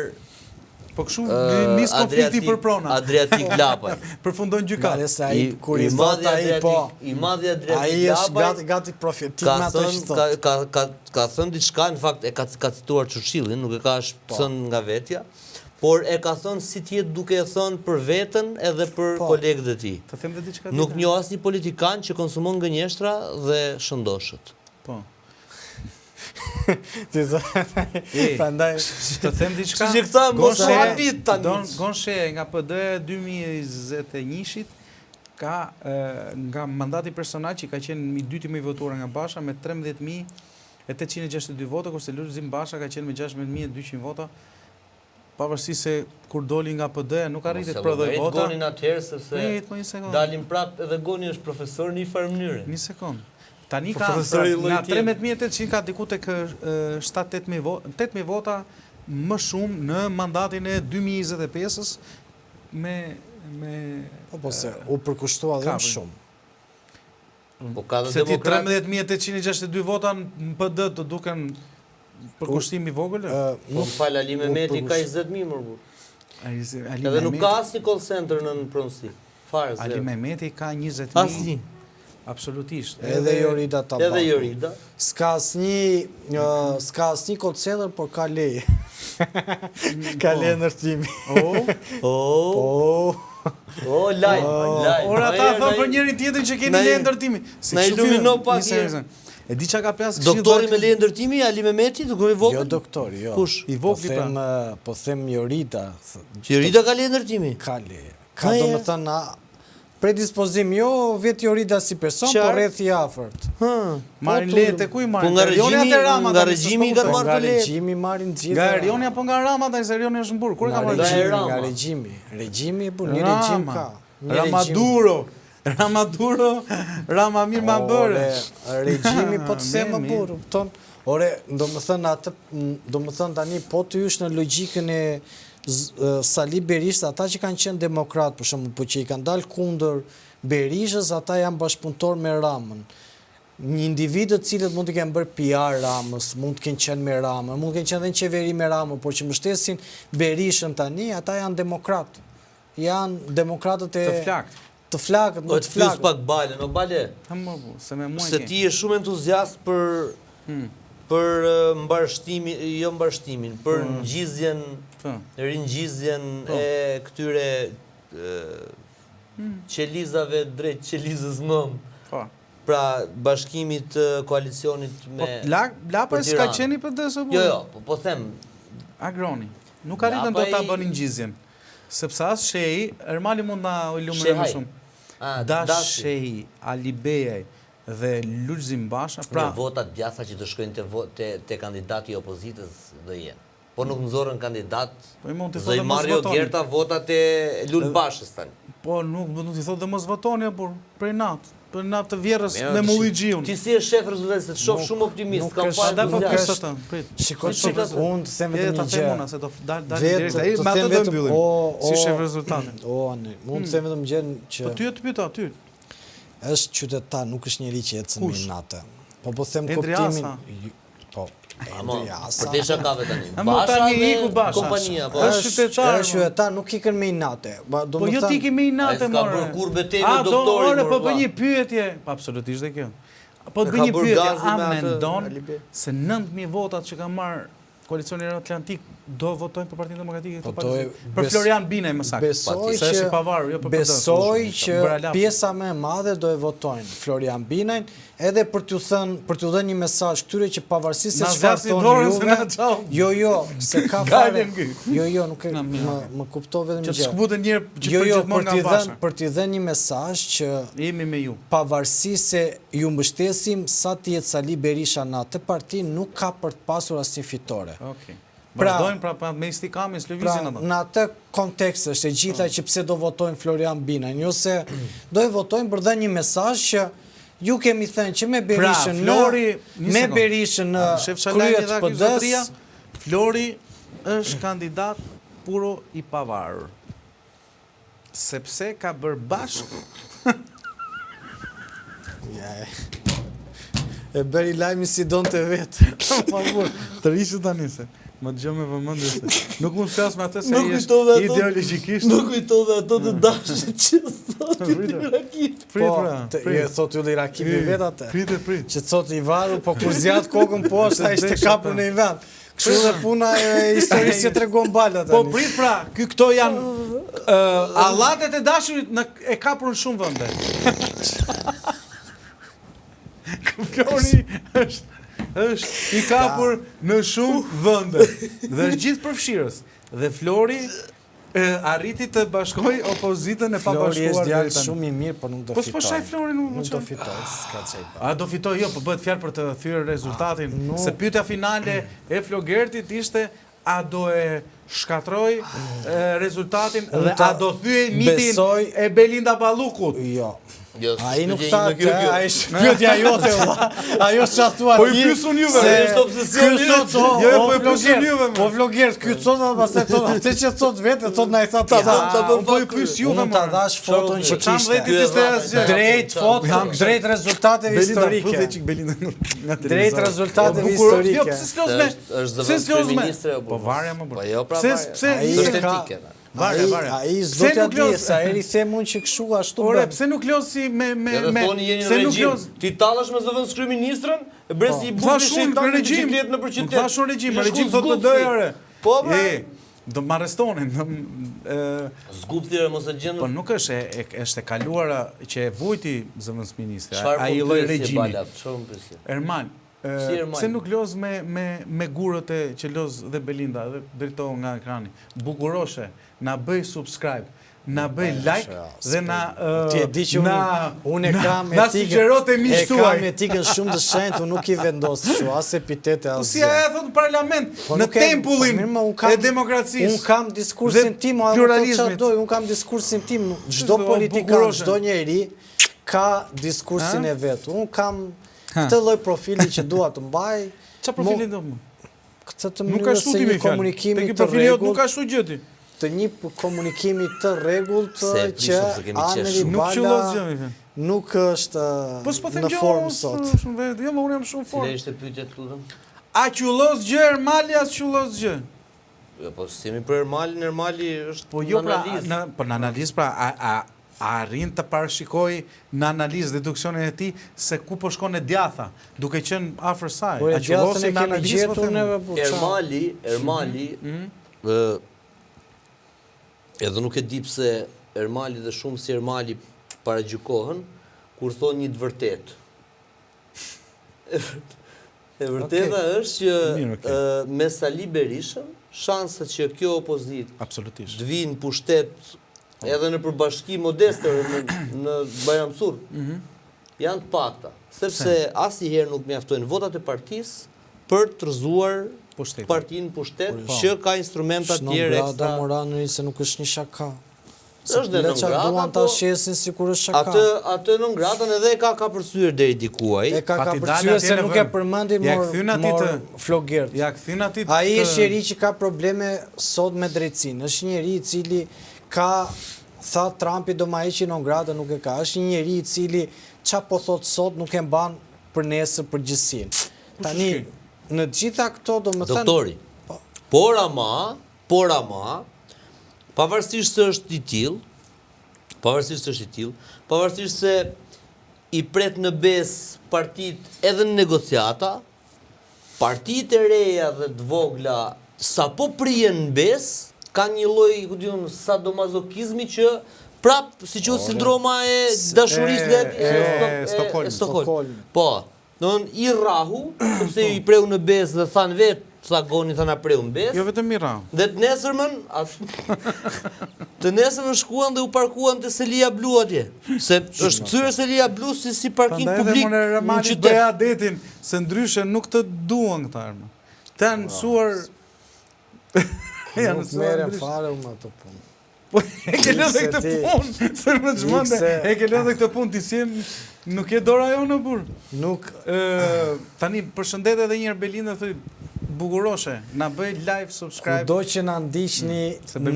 Po këshu nis konflikti për pronat. Adriatik Lapaj. Përfundon gjykat. Kur i thot aji po... I madhi Adriatik Lapaj... Aji është gati profetik me ato që thot. Ka thënë diçka, në fakt e ka cituar Churchillin, nuk e ka thënë nga vetja, por e ka thënë si tjetë duke e thënë për vetën edhe për kolegët e tij. Nuk njoh asnjë politikan që konsumon gënjeshtra dhe shëndoshët. Po. Prandaj të them diçka. Që këta mos u habit tani. Gonshe nga PD 2021-shit ka nga mandati personal që ka qenë i dyti më i votuar nga Basha me 13.862 vota, kurse Lulzim Basha ka qenë me 16.200 vota. Pavarësisht se kur doli nga PD nuk arriti të prodhoj vota. Gonin atëherë sepse dalin prap edhe Goni është profesor në një farë mënyre. Një sekond. Tani ka nga 13.800 ka diku tek 7-8.000 vota më shumë në mandatin e 2025-ës me po se u përkushtua dhe më shumë. Po ka dhe se ti demokrat 13.862 vota në PD të duken përkushtimi vogël? Po fal Ali Mehmeti ka 20.000 më burr. Edhe nuk ka asnjë call center në pronësi. Fare zero. Ali Mehmeti ka 20.000. Asnjë. Absolutisht. Edhe Jorida Tabaku. Edhe Jorida. Ska asnjë call center, por ka leje. Ka leje ndërtimi. O, laj. Ora ta thon për njërin tjetrin që keni leje ndërtimi. Na ilumino pak. E di çka ka plas Doktori me leje ndërtimi, Ali Mehmeti, doktori i vogël? Jo doktori, jo. Kush? I vogël pra. Po them Jorita. Jorita ka leje ndërtimi? Ka leje. Ka domethënë predispozim jo vetë Jorita si person, por rreth i afërt. Marrin leje te ku i marrin? Po nga regjimi ka marrë të leje. Nga regjimi marrin gjithë. Nga Erioni apo nga Rama, tani Erioni është në burg. Kur ka marrë? Nga regjimi. Regjimi e bën, një regjim ka. Ramaduro, Rama mirë ma bërë. Regjimi po të se më burë. Ore, do më thënë tani, po të jush në logjikën e Sali Berishës, ata që kanë qenë demokrat, për shumë, po që i kanë dalë kundër Berishës, ata janë bashkëpunëtor me Ramën. Një individët cilët mund të kenë bërë PR Ramës, mund të kenë qenë me Ramën, mund të kenë qenë dhe në qeveri me Ramën, por që mbështesin Berishën tani, ata janë demokrat. Janë demokratët e... Të flakët, më të flakët. O të fyës pak Bale, no Bale, se ti je shumë entuziast për mbarështimin, jo mbarështimin, për ringjizjen e këtyre qelizave drejt qelizës mëm. Pra bashkimit koalicionit me... Lapa e s'ka qeni për dësë? Jo, po them... Agroni, nuk arritën do ta bën ringjizjen. Sepse as Shehi, Ermali mund na iluminoj më shumë. Dash Shehi, Ali Bejaj dhe Lulzim Basha, pra... Votat djatha që të shkojnë të kandidati i opozitës dhe jenë. Po nuk nëzorën kandidat, dhe i Mario Gjerta votat e Lul Bashës tani. Po nuk t'i thot dhe mos votoni, por prej natë. Për natë të vjerës me Mulligjiun. Ti si e shef rezultatit, se të shof shumë optimist. Unë të them vetëm një gjë. Me atë do mbyllim, si shef rezultatin. Unë të them vetëm një gjë që... Po ty e të pyta, ty. është qytetar, nuk është njeri që ecën me natë. Po them kuptimin... Po, Endriasa. Për desha kave tani. Basha dhe kompania. Është qytetar, nuk ikën me inate. Po jo ti ki me inate, more. A s'ka bërë kur betejë me doktorin, Po për një pyetje, pa absolutisht dhe kjo. Po të bëj një pyetje, a mendon se 9.000 votat që ka marrë Koalicioni Atlantik do votojnë për Partinë Demokratike? Për Florian Binaj më saktë. Besoj që pjesa më e madhe do e votojnë Florian Binaj, edhe për t'u dhënë një mesazh këtyre që pavarësisht se çfarë thonë juve, jo, se ka fare. Jo, nuk e më kuptoj vetëm gjë. Që s'kbuten njëherë që për gjithmonë nga Basha. Për t'i dhënë një mesazh që jemi me ju. Pavarësisht se ju mbështesim, sa të jetë Sali Berisha në atë parti, nuk ka për të pasur asnjë fitore. Vazhdojnë pra me Istikamin, lëvizjen ato. Në atë kontekst është e gjitha që pse do votojnë Florian Binaj, ose do e votojnë për dhënë një mesazh që ju kemi thënë që me Berishën në kryet PD-s, Flori është kandidat puro i pavarur. Sepse ka bërë bashkë. E bëri lajmi si donë të vetë. Të rishë tani se. Më të gjë me vëmëndje se. Nuk mund të flasë me atë se jeshtë ideologikisht. Nuk kujtove ato të dashët që thot Ylli Rakip. Po, thot Ylli Rakip i vetë atë. Prit. Që thot i varu, po kur zjatë kokën poshtë, a ishte kapur në i vend. Kështu dhe puna e historisë që tregon balat. Po prit pra, këto janë allatet e dashurit e kapur në shumë vënde. Flori është i kapur në shumë vënde dhe është gjithë përfshirës dhe Flori arriti të bashkoj opozitën e pabashkuar. Flori është djalë shumë i mirë, por nuk do fitoj. Po s'po shaj Flori nuk do fitoj, s'ka çaj. A do fitoj jo, po bëhet fjalë për të thyer rezultatin, se pyetja finale e Flogertit ishte a do e shkatroj rezultatin dhe a do thyej mitin e Belinda Ballukut. Jo. A i nuk tha të, a i shpytja jote, ajo që atua ti. Po i pysun juve, se është obsesion jo, po i pysun juve. Po vlogerët, kjo të thotë, pastaj thotë, atë që thotë vetë, thotë na i tha të po i pys juve, unë të dash foton që kishte. Drejt foto, drejt rezultateve historike. Drejt rezultateve historike. Jo, pse s'lozme? Është zëvendësministre. Po varja më bërë. Po jo, pra varja. Pse është etike. A i s'do t'ja di, sa eri them unë që këshu ashtu bërë. Ore, pse nuk losi me... Ja dhe thoni jeni në regjim. Ti talash me zëvendës kryeministrën, e bresi i bukë shetan në bicikletë në për qytet. Nuk thashun regjim, regjim thot të dojë, ore. Po, bre. do më arrestonin. Zgup thirrë mos e gjendën. Po nuk është e kaluara që e vujti zëvendës ministri. Çfarë Ai lloj regjimi. Ermal, Ermal? pse nuk loz me gurët që loz dhe Belinda, dhe drito nga ekrani. Bukuroshe, na bëj subscribe, na bëj like dhe Ti e di që unë kam na sugjerote miq tuaj. Kam etikën shumë të shenjtë, unë nuk i vendos kështu, as epitete as. Po si ajo thot në parlament, në tempullin e demokracisë. Unë kam diskursin tim, unë kam diskursin tim, çdo politikan, çdo njeri ka diskursin e vet. Unë kam këtë lloj profili që dua të mbaj. Çfarë profili do më? Këtë të mënyrë se një komunikimi të profili jot nuk rregullt. ka ashtu gjëti. Të një komunikimi të rregullt që Aneri Bala nuk është në formë sot. Jo, më unë jam shumë formë. Cila ishte pyetja të lutem? A qullos gjë Ermali, as qullos gjë? Jo, po semi për Ermali është Po jo, në analizë. në analizë pra, a arrin të parashikoj në analizë deduksionin e tij se ku po shkon e djatha, duke qenë afër saj. Po A qullosi në kemi analizë po gjetur neve Ermali edhe nuk e di pse Ermali dhe shumë si Ermali paragjykohen kur thonë një të vërtetë. E vërteta është që me Sali Berishën, shanset që kjo opozitë absolutisht të vinë pushtet edhe në përbashki modeste në Bajramsur, janë të pakta, sepse asnjëherë nuk mjaftojnë votat e partisë për të rrëzuar partinë pushtet që ka instrumenta të tjera ekstra. Moranëri se nuk është një shaka. Është dhe në ngrata, duan ta shesin sikur është shaka. Atë në ngratën edhe ka përcyer deri dikuaj. E ka përcyer se nuk e përmendin mor flogert. Ja kthyn aty. Ai është njeri që ka probleme sot me drejtsinë. Është një njeri i cili ka tha Trumpi do ma heqin në ngratën, nuk e ka. Është një njeri i cili çfarë po thot sot nuk e mban për nesër përgjithësinë. Tani në gjitha këto do më thënë... Doktori, por ama, pavarësisht se është i tillë, pavarësisht se i pret në besë partitë edhe në negociata, partitë e reja dhe të vogla sapo prihen në besë, ka një lloj sadomazokizmi që prap, si quhet sindroma e dashurisë e Stockholm. Po. I rrahu, sepse i preu në besë dhe thanë vetë, sa goni thana preu në besë. Jo vetëm i rrahu. Dhe të nesërmën shkuan dhe u parkuan të Selia Blu atje. Se është kthyer Selia Blu si parkim publik në qytet. Bëja adetin, se ndryshe nuk të duan këta armë. Të janë mësuar... Nuk merem fare më të punë. Po, e ke lëdhe këtë punë, se më gjmënde, e ke lëdhe këtë punë, ti si nuk e dora jo në burë. Nuk. Tani, përshëndet edhe njërë Belinda, thëj, bukuroshe, na bëj live, subscribe. Kudo që na ndiqni në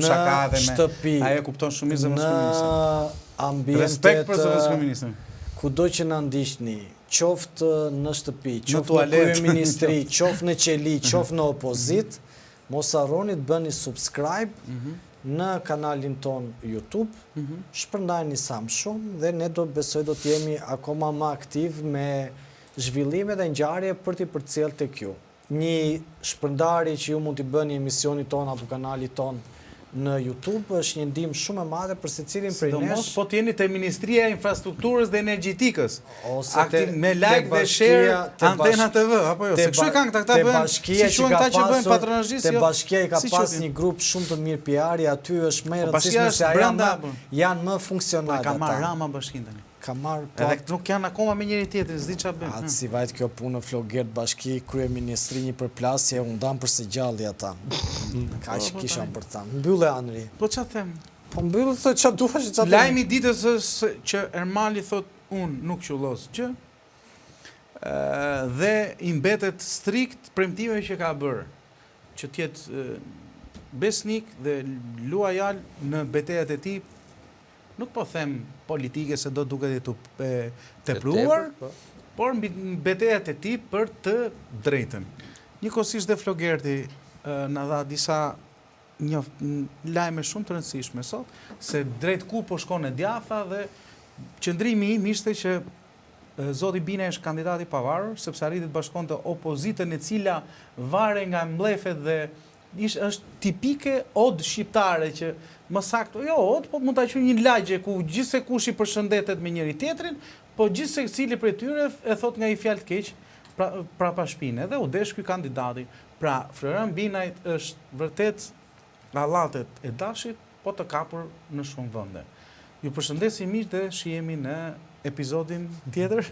shtëpi, aje kupton shumë i zëmës komuniste. Në ambientet... Respekt për zëmës komuniste. Kudo që na ndiqni, qoftë në shtëpi, qoftë në kryeministri, qoftë në qeli, qoftë në opozit, mos harroni të bëni subscribe në kanalin ton YouTube, shpërndajni sa më shumë dhe ne do besoj do t'jemi akoma më aktiv me zhvillime dhe ngjarje për t'i përcjell tek ju. Një shpërndarje që ju mund t'i bëni emisionit ton apo kanalit ton në YouTube është një ndihmë shumë e madhe për secilin prej nesh. Sidomos po t'jeni te Ministria e Infrastrukturës dhe Energjetikës. Ose me like dhe share Antena TV, apo jo, se kështu kanë këta bëhen, si quhen këta që bëhen patronazhisë. Te bashkia i ka pas një grup shumë të mirë PR-i, aty është më e rëndësishme se janë më funksionale. Ka marrë Rama bashkinë tani. Ka marrë, edhe nuk janë akoma me njëri tjetrin, s'di çfarë bën. Atë si vajt kjo punë flogert bashki, kryeministri një përplasje, unë dam për së gjalli ata. Ka që kisha për ta. Mbyllë Anri. Po ç'a them? Po mbyllë thot ç'a duhesh ç'a. Lajmi i ditës është që Ermali thot unë nuk qullos gjë. Dhe i mbetet strikt premtimeve që ka bërë, që t'jetë besnik dhe luajal në betejat e tij. Nuk po them politike se do duket të tepruar, por mbi betejat e tij për të drejtën. Njëkohësisht dhe Flogerti na dha disa lajme shumë të rëndësishme sot, se drejt ku po shkon e djatha dhe qëndrimi im ishte që zoti Bine është kandidati pavarur, sepse arriti të bashkonte opozitën e cila vare nga mbllefet dhe është tipike od shqiptare që më sakto, jo od, po mund ta quaj një lagje ku gjithsekush i përshëndetet me njëri tjetrin, po gjithsecili prej tyre e thot nga i fjalë të keq prapa shpinë. Edhe u desh ky kandidati. Pra, Florian Binajt është vërtet allatet e dashit, po të kapur në shumë vende. Ju përshëndesim miq dhe shihemi në episodin tjetër.